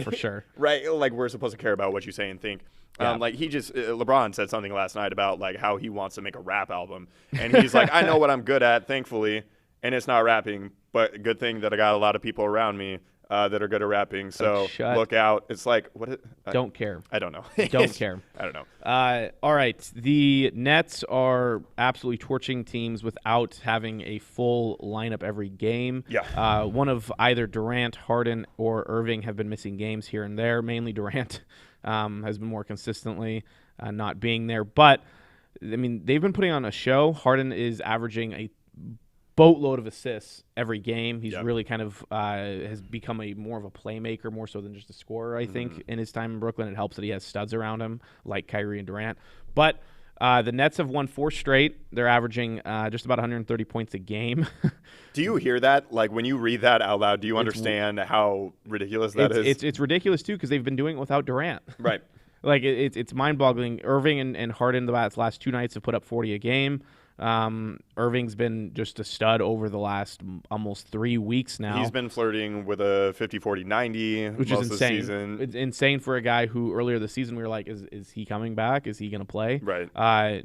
for sure, right? Like we're supposed to care about what you say and think. Like he just LeBron said something last night about like how he wants to make a rap album, and he's like, I know what I'm good at, thankfully, and it's not rapping, but good thing that I got a lot of people around me that are good at rapping, so look out. It's like, don't care. I don't know. Don't care. I don't know. All right. The Nets are absolutely torching teams without having a full lineup every game. Yeah. One of either Durant, Harden, or Irving have been missing games here and there. Mainly Durant has been more consistently not being there. But, I mean, they've been putting on a show. Harden is averaging a boatload of assists every game. He's really kind of has become more of a playmaker more so than just a scorer, I think, in his time in Brooklyn. It helps that he has studs around him like Kyrie and Durant. But the Nets have won 4 straight. They're averaging just about 130 points a game. Do you hear that? Like when you read that out loud, do you understand how ridiculous that is? It's ridiculous, too, because they've been doing it without Durant. Right. Like it's mind-boggling. Irving and Harden the last 2 nights have put up 40 a game. Irving's been just a stud over the last almost 3 weeks now. He's been flirting with a 50-40-90 which most is insane. Of the season. It's insane for a guy who earlier this season we were like, is he coming back? Is he going to play? Right.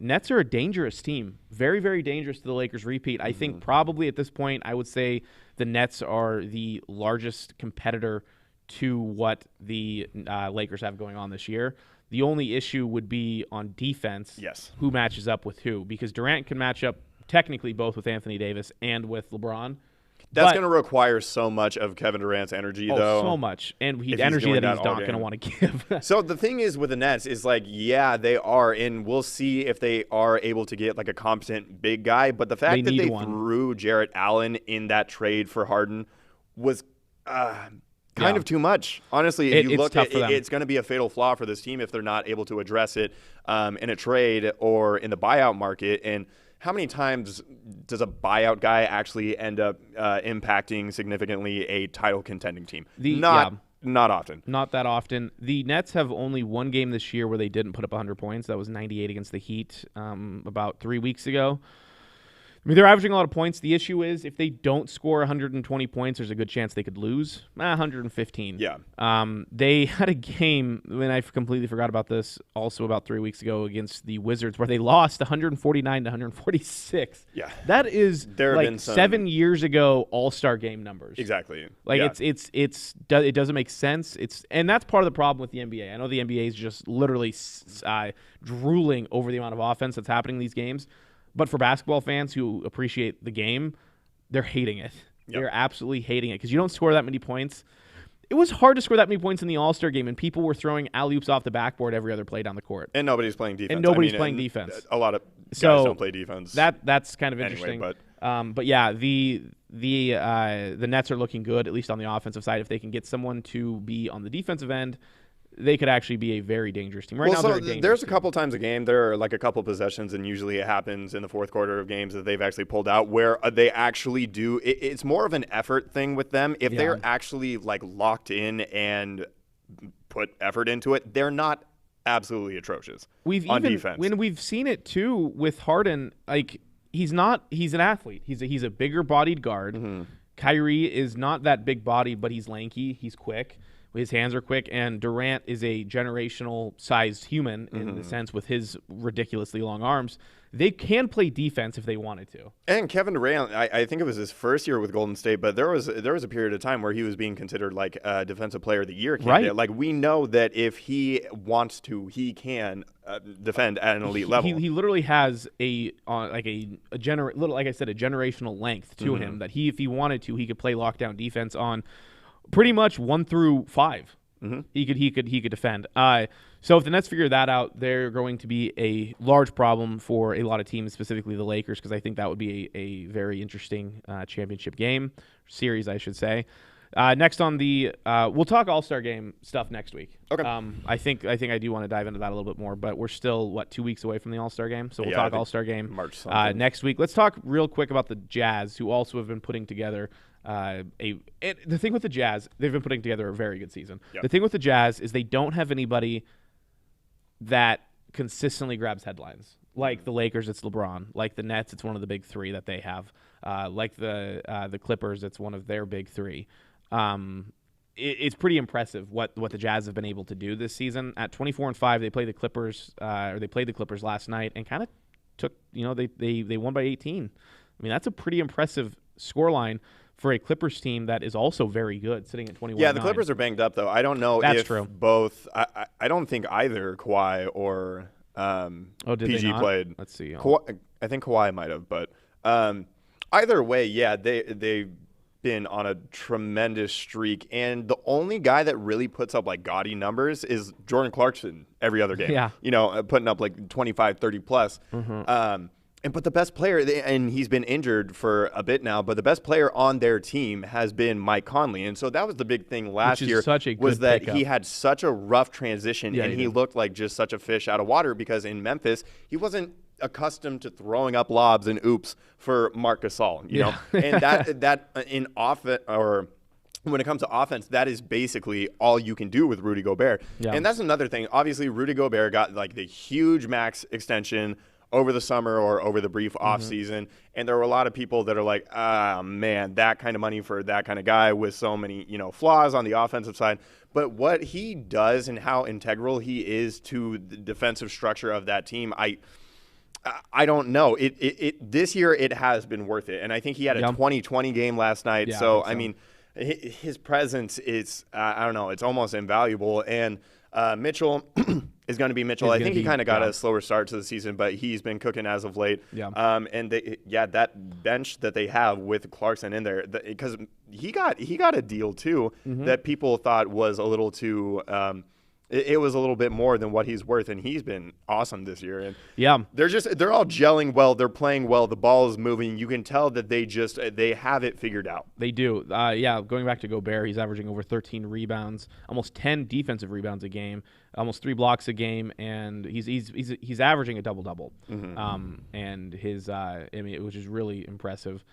Nets are a dangerous team. Very, very dangerous to the Lakers repeat. I think probably at this point I would say the Nets are the largest competitor to what the Lakers have going on this year. The only issue would be on defense. Yes. Who matches up with who? Because Durant can match up technically both with Anthony Davis and with LeBron. That's going to require so much of Kevin Durant's energy, though. So much. And energy that he's not going to want to give. So the thing is with the Nets is like, yeah, they are, and we'll see if they are able to get like a competent big guy. But the fact that they threw Jarrett Allen in that trade for Harden was kind of too much. Honestly, if you look at it, it's going to be a fatal flaw for this team if they're not able to address it in a trade or in the buyout market. And how many times does a buyout guy actually end up impacting significantly a title contending team? Not often. Not that often. The Nets have only one game this year where they didn't put up 100 points. That was 98 against the Heat about 3 weeks ago. I mean, they're averaging a lot of points. The issue is if they don't score 120 points, there's a good chance they could lose 115. Yeah. They had a game, and I completely forgot about this, also about 3 weeks ago against the Wizards, where they lost 149 to 146. Yeah. That is There have been some 7 years ago All-Star game numbers. Exactly. Like yeah. it doesn't make sense. And that's part of the problem with the NBA. I know the NBA is just literally drooling over the amount of offense that's happening in these games. But for basketball fans who appreciate the game, they're hating it. Yep. They're absolutely hating it because you don't score that many points. It was hard to score that many points in the All-Star game, and people were throwing alley-oops off the backboard every other play down the court. And nobody's playing defense. Playing defense. A lot of guys don't play defense. That's kind of anyway, interesting. But yeah, the Nets are looking good, at least on the offensive side. If they can get someone to be on the defensive end, they could actually be a very dangerous team. There's a couple times a game. There are like a couple possessions, and usually it happens in the fourth quarter of games that they've actually pulled out where they actually do. It's more of an effort thing with them. If they're actually like locked in and put effort into it, they're not absolutely atrocious on defense. When we've seen it too with Harden, like he's an athlete. He's a bigger bodied guard. Mm-hmm. Kyrie is not that big bodied, but he's lanky. He's quick. His hands are quick, and Durant is a generational-sized human in the sense with his ridiculously long arms. They can play defense if they wanted to. And Kevin Durant, I think it was his first year with Golden State, but there was a period of time where he was being considered like a Defensive Player of the Year candidate. Right. Like we know that if he wants to, he can defend at an elite level. He literally has a generational length to him that if he wanted to, he could play lockdown defense on pretty much 1 through 5. Mm-hmm. He could defend. So if the Nets figure that out, they're going to be a large problem for a lot of teams, specifically the Lakers, because I think that would be a very interesting championship game series, I should say. Next on the we'll talk All-Star game stuff next week. Okay. I think I do want to dive into that a little bit more, but we're still 2 weeks away from the All-Star game, so we'll talk All-Star game March something. next week. Let's talk real quick about the Jazz, who also have been putting together the thing with the Jazz, they've been putting together a very good season. Yep. The thing with the Jazz is they don't have anybody that consistently grabs headlines. Like the Lakers, it's LeBron. Like the Nets, it's one of the big three that they have. Like the Clippers, it's one of their big three. It's pretty impressive what the Jazz have been able to do this season. At 24-5, they played the Clippers, last night and kind of took. They won by 18. I mean, that's a pretty impressive scoreline for a Clippers team that is also very good, sitting at 21-9. Yeah, the Clippers are banged up, though. I don't know if true. both – I don't think either Kawhi or PG played. Let's see. I think Kawhi might have, but either way, yeah, they've been on a tremendous streak. And the only guy that really puts up, like, gaudy numbers is Jordan Clarkson every other game. Yeah. Putting up, like, 25, 30-plus. Mm-hmm. But the best player, and he's been injured for a bit now, but the best player on their team has been Mike Conley. And so that was the big thing last year was that pickup. He had such a rough transition, and he looked like just such a fish out of water because in Memphis, he wasn't accustomed to throwing up lobs and oops for Marc Gasol, you know? And that in offense or when it comes to offense, that is basically all you can do with Rudy Gobert. Yeah. And that's another thing. Obviously, Rudy Gobert got like the huge max extension over the summer or over the brief offseason. And there were a lot of people that are like, man, that kind of money for that kind of guy with so many, flaws on the offensive side. But what he does and how integral he is to the defensive structure of that team, I don't know. This year it has been worth it. And I think he had a 20-20 game last night. Yeah, so, I mean, his presence is, I don't know, it's almost invaluable. And Mitchell is going to be Mitchell. I think he kind of got a slower start to the season, but he's been cooking as of late. Yeah. And that bench that they have with Clarkson in there, because he got a deal too that people thought was a little too. It was a little bit more than what he's worth, and he's been awesome this year. And they're all gelling well. They're playing well. The ball is moving. You can tell that they have it figured out. They do. Going back to Gobert, he's averaging over 13 rebounds, almost 10 defensive rebounds a game, almost 3 blocks a game, and he's averaging a double-double. And his which is really impressive.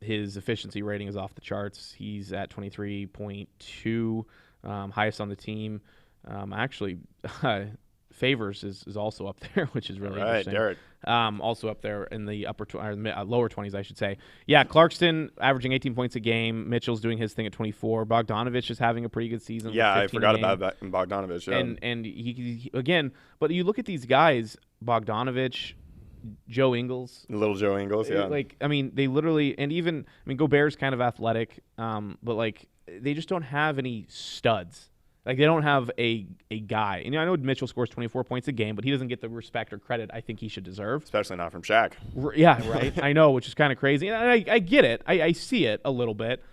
His efficiency rating is off the charts. He's at 23.2, highest on the team. Actually, Favors is also up there, which is really interesting. Derek. Also up there in the lower 20s, I should say. Yeah, Clarkston averaging 18 points a game. Mitchell's doing his thing at 24. Bogdanovich is having a pretty good season. Yeah, I forgot about Bogdanovich. Yeah. And he again, but you look at these guys, Bogdanovich, Joe Ingles. Little Joe Ingles, yeah. Like, I mean, they literally, and even, I mean, Gobert's kind of athletic, but, like, they just don't have any studs. Like, they don't have a guy. And I know Mitchell scores 24 points a game, but he doesn't get the respect or credit I think he should deserve. Especially not from Shaq. Yeah, right. I know, which is kind of crazy. And I get it. I see it a little bit.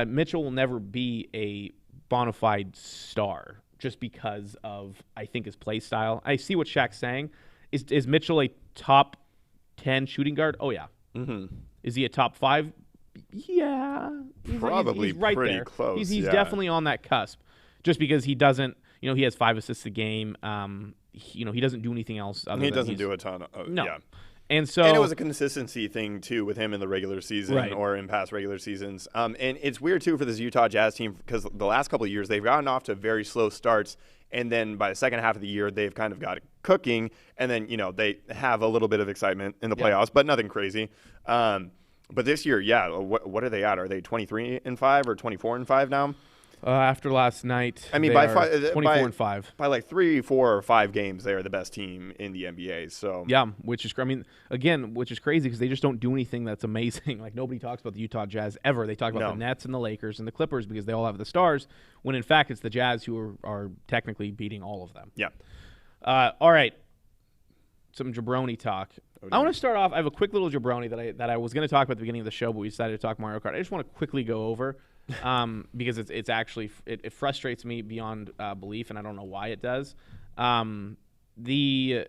Mitchell will never be a bona fide star just because of, I think, his play style. I see what Shaq's saying. Is Mitchell a top 10 shooting guard? Oh, yeah. Mm-hmm. Is he a top 5? Yeah. Probably he's right pretty there. close. He's definitely on that cusp. Just because he doesn't, he has 5 assists a game. He doesn't do anything else. He doesn't do a ton of, no. Yeah. And it was a consistency thing, too, with him in the regular season right. or in past regular seasons. And it's weird, too, for this Utah Jazz team because the last couple of years they've gotten off to very slow starts. And then by the second half of the year, they've kind of got it cooking. And then, they have a little bit of excitement in the playoffs, but nothing crazy. But this year, yeah, what are they at? Are they 23-5 or 24-5 now? After last night, I mean, by 24-5. By like 3, 4, or 5 games, they are the best team in the NBA. So yeah, which is crazy because they just don't do anything that's amazing. Like nobody talks about the Utah Jazz ever. They talk about the Nets and the Lakers and the Clippers because they all have the stars. When in fact, it's the Jazz who are technically beating all of them. Yeah. All right. Some jabroni talk. I want to start off. I have a quick little jabroni that I was going to talk about at the beginning of the show, but we decided to talk Mario Kart. I just want to quickly go over because it's actually it frustrates me beyond belief, and I don't know why it does. The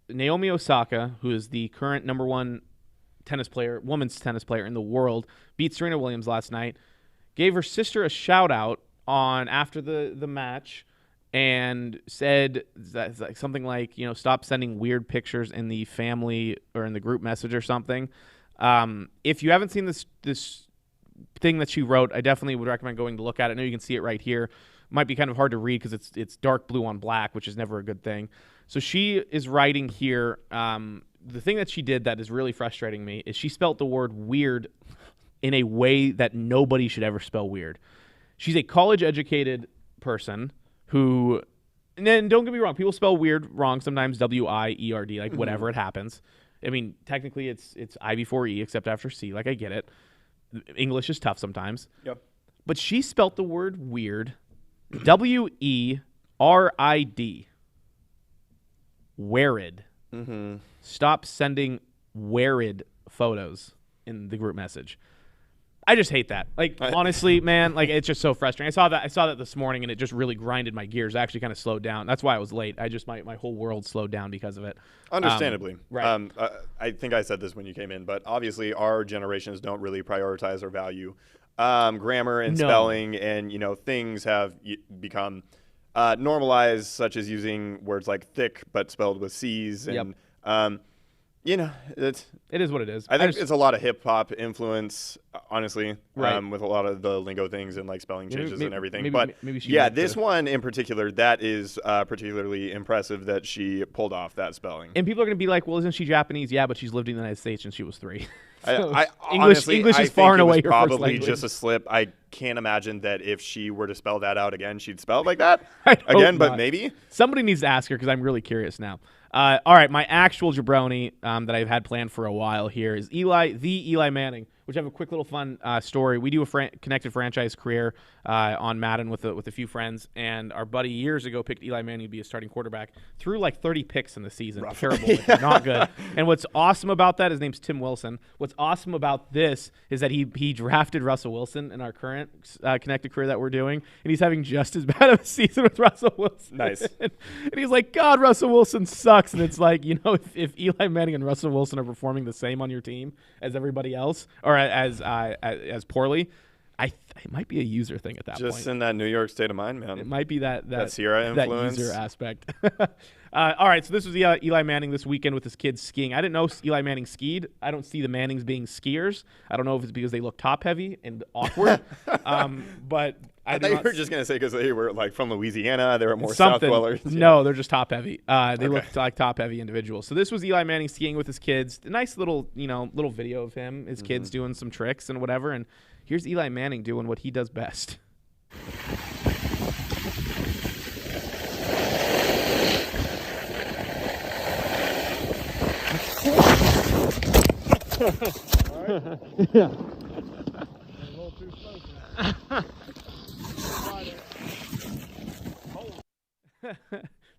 Naomi Osaka, who is the current number 1 women's tennis player in the world, beat Serena Williams last night. Gave her sister a shout out after the match. And said something like, stop sending weird pictures in the family or in the group message or something. If you haven't seen this thing that she wrote, I definitely would recommend going to look at it. I know you can see it right here. Might be kind of hard to read because it's dark blue on black, which is never a good thing. So she is writing here. The thing that she did that is really frustrating me is she spelt the word weird in a way that nobody should ever spell weird. She's a college-educated person who, and then don't get me wrong, people spell weird wrong sometimes, W-I-E-R-D, like whatever, it happens. I mean, technically it's I before E except after C, like I get it. English is tough sometimes. Yep. But she spelt the word weird, W-E-R-I-D. Werid. Mm-hmm. Stop sending werid photos in the group message. I just hate that. Like, honestly, man, like, it's just so frustrating. I saw that this morning, and it just really grinded my gears. I actually kind of slowed down. That's why I was late. I just, my whole world slowed down because of it. Understandably. Right. I think I said this when you came in, but obviously our generations don't really prioritize or value grammar and spelling, and, things have become normalized, such as using words like thick but spelled with C's. And, it is what it is. I think it's a lot of hip hop influence, honestly, right. With a lot of the lingo things and like spelling changes and everything. Maybe this one in particular, that is particularly impressive that she pulled off that spelling. And people are going to be like, well, isn't she Japanese? Yeah, but she's lived in the United States since she was 3. So English is far and away her first probably language. just a slip. I can't imagine that if she were to spell that out again, she'd spell it like that again, but maybe. Somebody needs to ask her because I'm really curious now. All right, my actual jabroni that I've had planned for a while here is Eli Manning, which I have a quick little fun story. We do a connected franchise career on Madden with a few friends, and our buddy years ago picked Eli Manning to be a starting quarterback. Threw like 30 picks in the season. Rough. Terrible, not good. And what's awesome about that, his name's Tim Wilson. What's awesome about this is that he drafted Russell Wilson in our current connected career that we're doing, and he's having just as bad of a season with Russell Wilson. Nice. And he's like, God, Russell Wilson sucks. And it's like, if Eli Manning and Russell Wilson are performing the same on your team as everybody else, or as poorly, it might be a user thing at that point. Just in that New York state of mind, man. It might be that Sierra influence. that user aspect. All right, so this was Eli Manning this weekend with his kids skiing. I didn't know Eli Manning skied. I don't see the Mannings being skiers. I don't know if it's because they look top heavy and awkward, but I thought you were just going to say because they were like from Louisiana, they were more South dwellers. No, they're just top heavy. They look like top heavy individuals. So this was Eli Manning skiing with his kids. A nice little, little video of him, his kids doing some tricks and whatever. And here's Eli Manning doing what he does best. Yeah.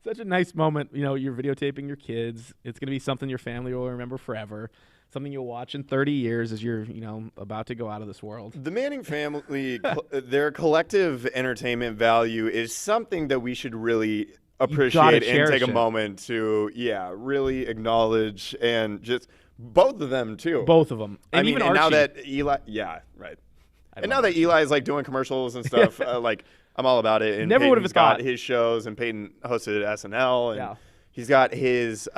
Such a nice moment. You're videotaping your kids. It's going to be something your family will remember forever. Something you'll watch in 30 years as you're, about to go out of this world. The Manning family, their collective entertainment value is something that we should really appreciate and take a moment to, really acknowledge, and just both of them too. Both of them. And even Archie. Now that Eli, right. And now that Eli is like doing commercials and stuff, like I'm all about it. And never would have got his shows, and Peyton hosted SNL, and he's got his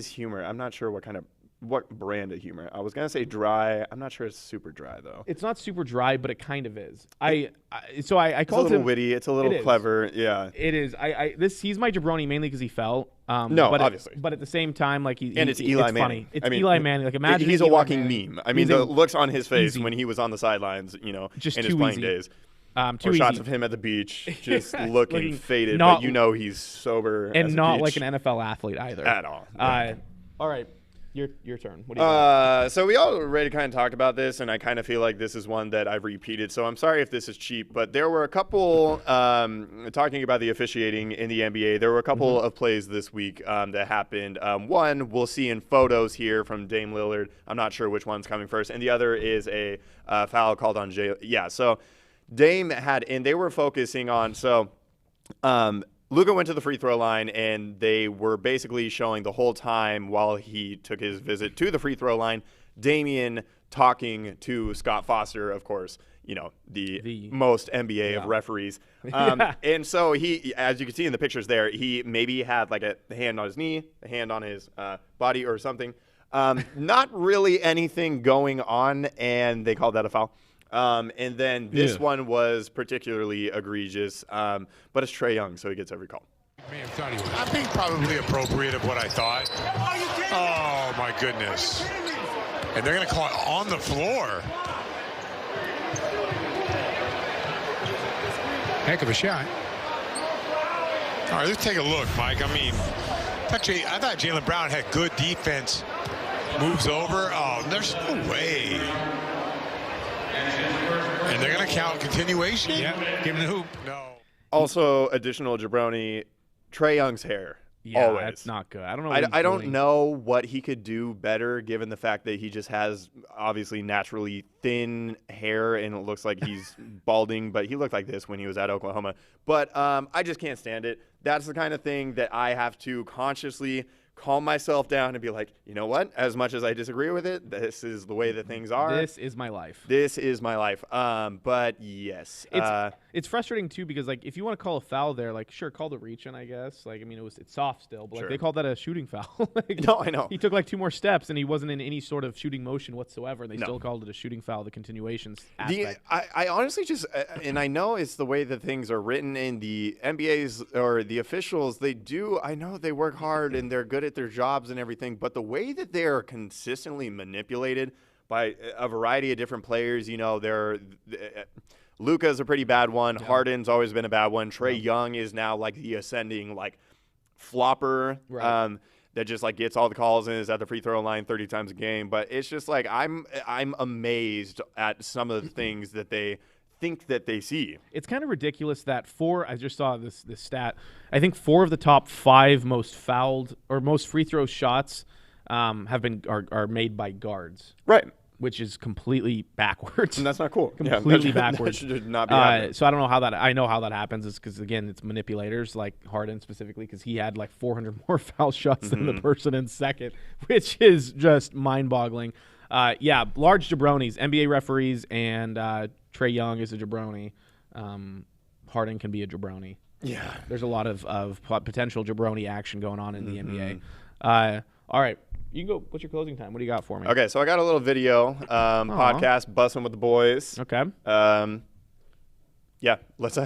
humor. I'm not sure what brand of humor. I was gonna say dry. I'm not sure it's super dry though. It's not super dry, but it kind of is. I called him. It's a little witty. It's a little clever. Yeah. It is. He's my jabroni mainly because he fell. Obviously. But at the same time, it's Eli Manning. Funny. It's Eli Manning. Like imagine he's a walking meme. I mean, the looks on his face easy. when he was on the sidelines, just in his playing days. Or shots of him at the beach, just looking faded, but he's sober and not like an NFL athlete either at all. All right. Your turn. What do you got? So we already kind of talked about this, and I kind of feel like this is one that I've repeated. So I'm sorry if this is cheap, but there were a couple, talking about the officiating in the NBA, there were a couple of plays this week that happened. One we'll see in photos here from Dame Lillard. I'm not sure which one's coming first. And the other is a foul called on Jay. Yeah, so Dame and they were focusing on, Luka went to the free throw line, and they were basically showing the whole time while he took his visit to the free throw line, Damian talking to Scott Foster, of course, the most NBA of referees. And so he, as you can see in the pictures there, he maybe had like a hand on his knee, a hand on his body or something. Not really anything going on, and they called that a foul. And then this one was particularly egregious, but it's Trae Young, so he gets every call. I think probably appropriate of what I thought. Oh, my goodness. And they're going to call it on the floor. Heck of a shot. All right, let's take a look, Mike. I mean, I thought Jaylen Brown had good defense. Moves over. Oh, there's no way. And they're going to count continuation? Yeah, give him the hoop. No. Also, additional jabroni, Trae Young's hair. Yeah, always. That's not good. I don't know. I don't know what he could do better, given the fact that he just has obviously naturally thin hair, and it looks like he's balding. But he looked like this when he was at Oklahoma. But I just can't stand it. That's the kind of thing that I have to consciously calm myself down and be like, you know what? As much as I disagree with it, this is the way that things are. This is my life. This is my life. But yes, it's frustrating too, because like if you want to call a foul there, like sure, call the reach in, I guess. Like I mean, it's soft still, but like they called that a shooting foul. No, I know. He took like 2 more steps and he wasn't in any sort of shooting motion whatsoever, and they still called it a shooting foul. The continuations aspect. I honestly just, and I know it's the way that things are written in the NBA's or the officials. I know they work hard and they're good at their jobs and everything, but the way that they're consistently manipulated by a variety of different players, Luka's a pretty bad one. Yeah. Harden's always been a bad one. Trae Young is now like the ascending like flopper that just like gets all the calls and is at the free throw line 30 times a game. But it's just like I'm amazed at some of the things that they think that they see. It's kind of ridiculous that I just saw this stat. I think 4 of the top 5 most fouled or most free throw shots are made by guards. Right. Which is completely backwards. And that's not cool. Completely backwards. That should not be happening. So I don't know how that. I know how that happens is because again, it's manipulators like Harden specifically, because he had like 400 more foul shots than the person in second, which is just mind-boggling. Large jabronis, NBA referees, and Trae Young is a jabroni. Harden can be a jabroni. Yeah. There's a lot of potential jabroni action going on in the NBA. All right. You can go. What's your closing time? What do you got for me? Okay, so I got a little video podcast, Bussin' with the Boys. Okay. Yeah, let's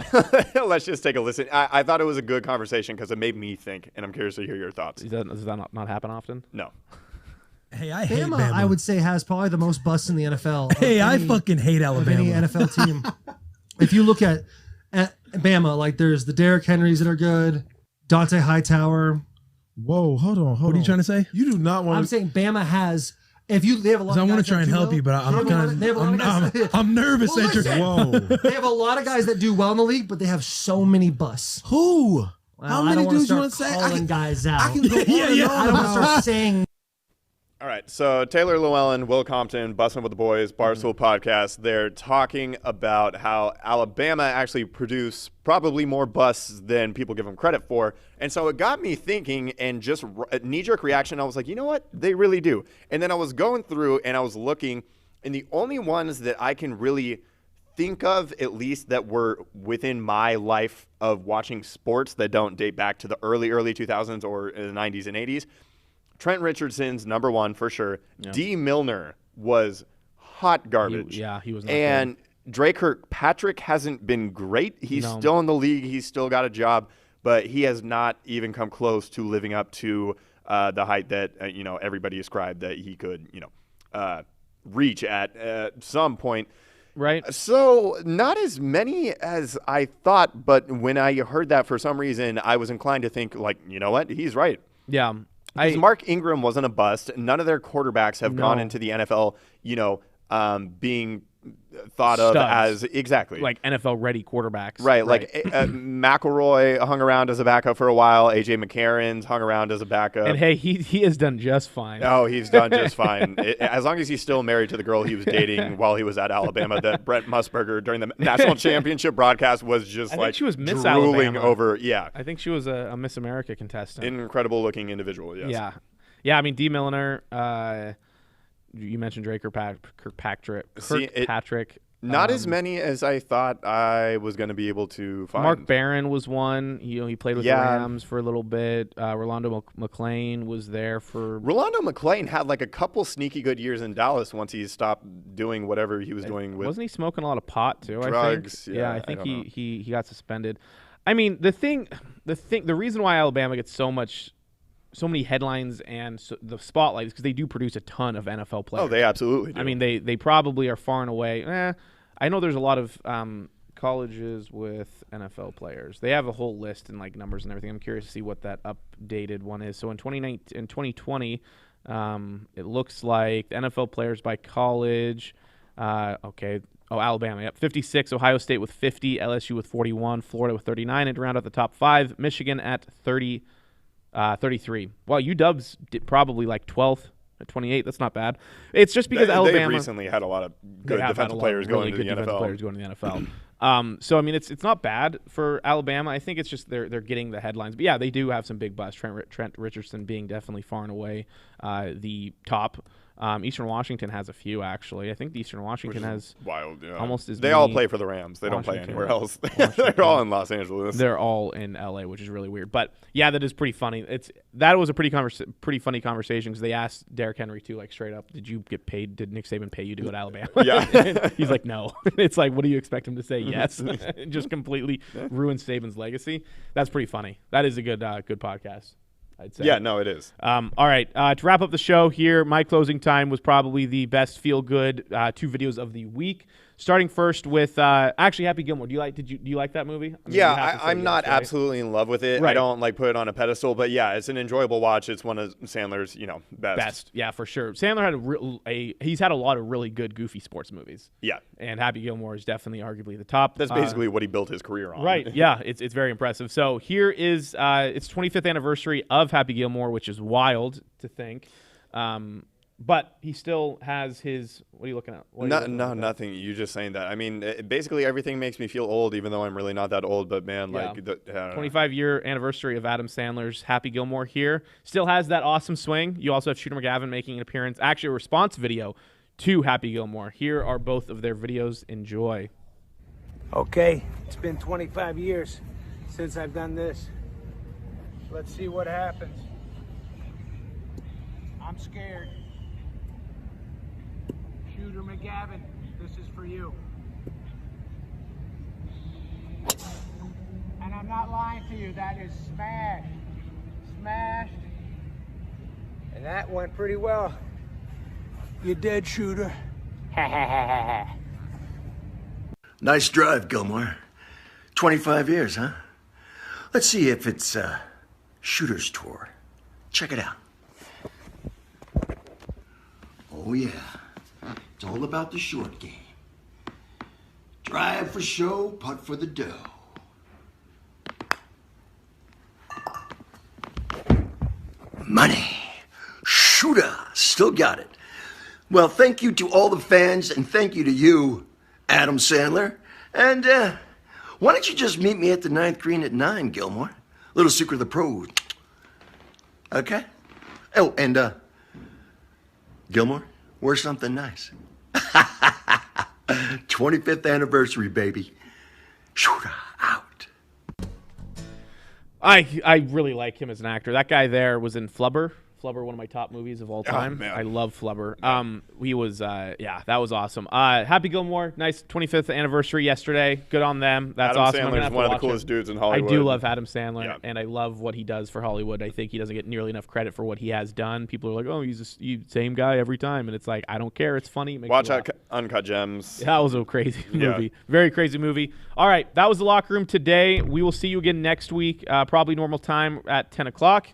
let's just take a listen. I thought it was a good conversation because it made me think, and I'm curious to hear your thoughts. Does that not happen often? No. Hey, I hate Bama, Bama. I would say, has probably the most busts in the NFL. Hey, I fucking hate Of any Alabama. NFL team. If you look at Bama, like there's the Derrick Henrys that are good, Dante Hightower. Whoa, hold on. What are you trying to say? You do not want I'm saying Bama has. If you, they have a lot. I of want guys to try that and do help well. you, but I'm nervous Well, that you're. listen. Whoa. They have a lot of guys that do well in the league, but they have so many busts. Who? Well, How I many don't wanna dudes you start want to say? calling guys out. I can go on Yeah, and yeah. on I don't want to about- start saying. All right, so Taylor Llewellyn, Will Compton, Bussin' with the Boys, Barstool Podcast, they're talking about how Alabama actually produce probably more busts than people give them credit for. And so it got me thinking, and just a knee-jerk reaction, I was like, you know what? They really do. And then I was going through and I was looking, and the only ones that I can really think of, at least that were within my life of watching sports that don't date back to the early 2000s or the 90s and 80s, Trent Richardson's number one for sure. Yeah. D. Milner was hot garbage. He was not And Drake Kirkpatrick hasn't been great. He's No. still in the league. He's still got a job, but he has not even come close to living up to the height that everybody ascribed that he could reach at some point. Right. So not as many as I thought, but when I heard that, for some reason, I was inclined to think, like, you know what? He's right. Yeah. Because Mark Ingram wasn't a bust. None of their quarterbacks have gone No. into the NFL, being thought of Studs. as exactly like NFL ready quarterbacks. right. Like McElroy hung around as a backup for a while. AJ McCarron's hung around as a backup. And hey, he has done just fine. Oh, he's done just fine. As long as he's still married to the girl he was dating while he was at Alabama, that Brent Musburger during the national championship broadcast was just I like think she was Miss drooling Alabama. over. Yeah, I think she was a Miss America contestant. incredible looking individual. Yes. Yeah. I mean, D. Milner. You mentioned Drake Kirkpatrick. Not as many as I thought I was going to be able to find. Mark Barron was one. He played with the Yeah. Rams for a little bit. Rolando McClain was there for. Rolando McClain had like a couple sneaky good years in Dallas once he stopped doing whatever he was doing with. Wasn't he smoking a lot of pot too? Drugs, I think. yeah, I I think don't know. he got suspended. I mean, the reason why Alabama gets so many headlines and the spotlight is because they do produce a ton of NFL players. Oh, they absolutely do. I mean, they probably are far and away. I know there's a lot of colleges with NFL players. They have a whole list and like numbers and everything. I'm curious to see what that updated one is. So in 2020, it looks like the NFL players by college. Alabama, 56. Ohio State with 50. LSU with 41. Florida with 39. And to round out the top 5, Michigan at 33. Well, UW's probably like 12th at 28. That's not bad. It's just because Alabama. They've recently had a lot of good They have had a defensive lot players of really going to good the defensive NFL. players going to the NFL. So I mean, it's not bad for Alabama. I think it's just they're getting the headlines. But yeah, they do have some big busts. Trent Richardson being definitely far and away the top. Eastern Washington has a few actually. I think Eastern Washington has wild. Yeah. almost as They all many- play for the Rams. They don't play Washington. anywhere else. Washington. They're all in Los Angeles. They're all in LA, which is really weird. But yeah, that is pretty funny. That was a pretty funny conversation because they asked Derrick Henry too, like straight up, did you get paid? Did Nick Saban pay you to go to Alabama? Yeah. He's like, no. It's like, what do you expect him to say? Yes. Just completely ruin Saban's legacy. That's pretty funny. That is a good podcast, I'd say. Yeah, no, it is. All right. To wrap up the show here, my closing time was probably the best feel-good 2 videos of the week. Starting first with actually Happy Gilmore. Do you like that movie? I mean, you have to say I'm yes, not right? absolutely in love with it. I Right. don't like put it on a pedestal, but yeah, it's an enjoyable watch. It's one of Sandler's, best. Yeah, for sure. Sandler had he's had a lot of really good goofy sports movies. Yeah, And Happy Gilmore is definitely arguably the top. that's basically what he built his career on. Right. Yeah, it's very impressive. So here is its 25th anniversary of Happy Gilmore, which is wild to think. But he still has his. What are you looking at? Nothing. You just saying that. I mean, basically everything makes me feel old, even though I'm really not that old. But man, Yeah. like, I don't know. 25-year anniversary of Adam Sandler's Happy Gilmore here. Still has that awesome swing. You also have Shooter McGavin making an appearance, actually a response video to Happy Gilmore. Here are both of their videos. Enjoy. Okay, it's been 25 years since I've done this. Let's see what happens. I'm scared. Shooter McGavin, this is for you. I'm not lying to you. That is smashed. Smashed. And that went pretty well. You dead, shooter. Nice drive, Gilmore. 25 years, huh? Let's see if it's Shooter's Tour. Check it out. Oh, yeah. It's all about the short game. Drive for show, putt for the dough. Money. Shooter. Still got it. Well, thank you to all the fans, and thank you to you, Adam Sandler. And why don't you just meet me at the 9th green at 9, Gilmore? Little secret of the pros. Okay? Oh, and Gilmore, wear something nice. 25th anniversary, baby. Shooter out. I really like him as an actor. That guy there was in Flubber. Flubber, one of my top movies of all time. man. I love Flubber. He was, that was awesome. Happy Gilmore, nice 25th anniversary yesterday. Good on them. That's Adam awesome. I'm gonna Sandler's have to one of the watch coolest it. dudes in Hollywood. I do love Adam Sandler, Yeah. and I love what he does for Hollywood. I think he doesn't get nearly enough credit for what he has done. People are like, oh, he's the same guy every time, and it's like, I don't care. It's funny. It makes Watch me laugh. out, Uncut Gems. That was a crazy Yeah. movie. Very crazy movie. All right, that was The Locker Room today. We will see you again next week, probably normal time at 10 o'clock.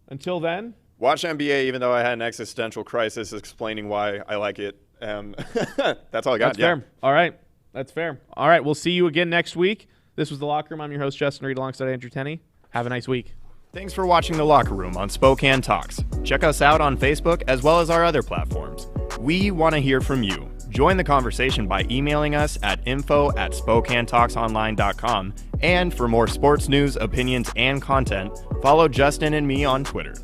Until then, Watch NBA, even though I had an existential crisis explaining why I like it. That's all I got. that's fair. All right, that's fair. All right, we'll see you again next week. This was The Locker Room. I'm your host, Justin Reed, alongside Andrew Tenney. Have a nice week. Thanks for watching The Locker Room on Spokane Talks. Check us out on Facebook as well as our other platforms. We want to hear from you. Join the conversation by emailing us at info@SpokaneTalksOnline.com. And for more sports news, opinions, and content, follow Justin and me on Twitter.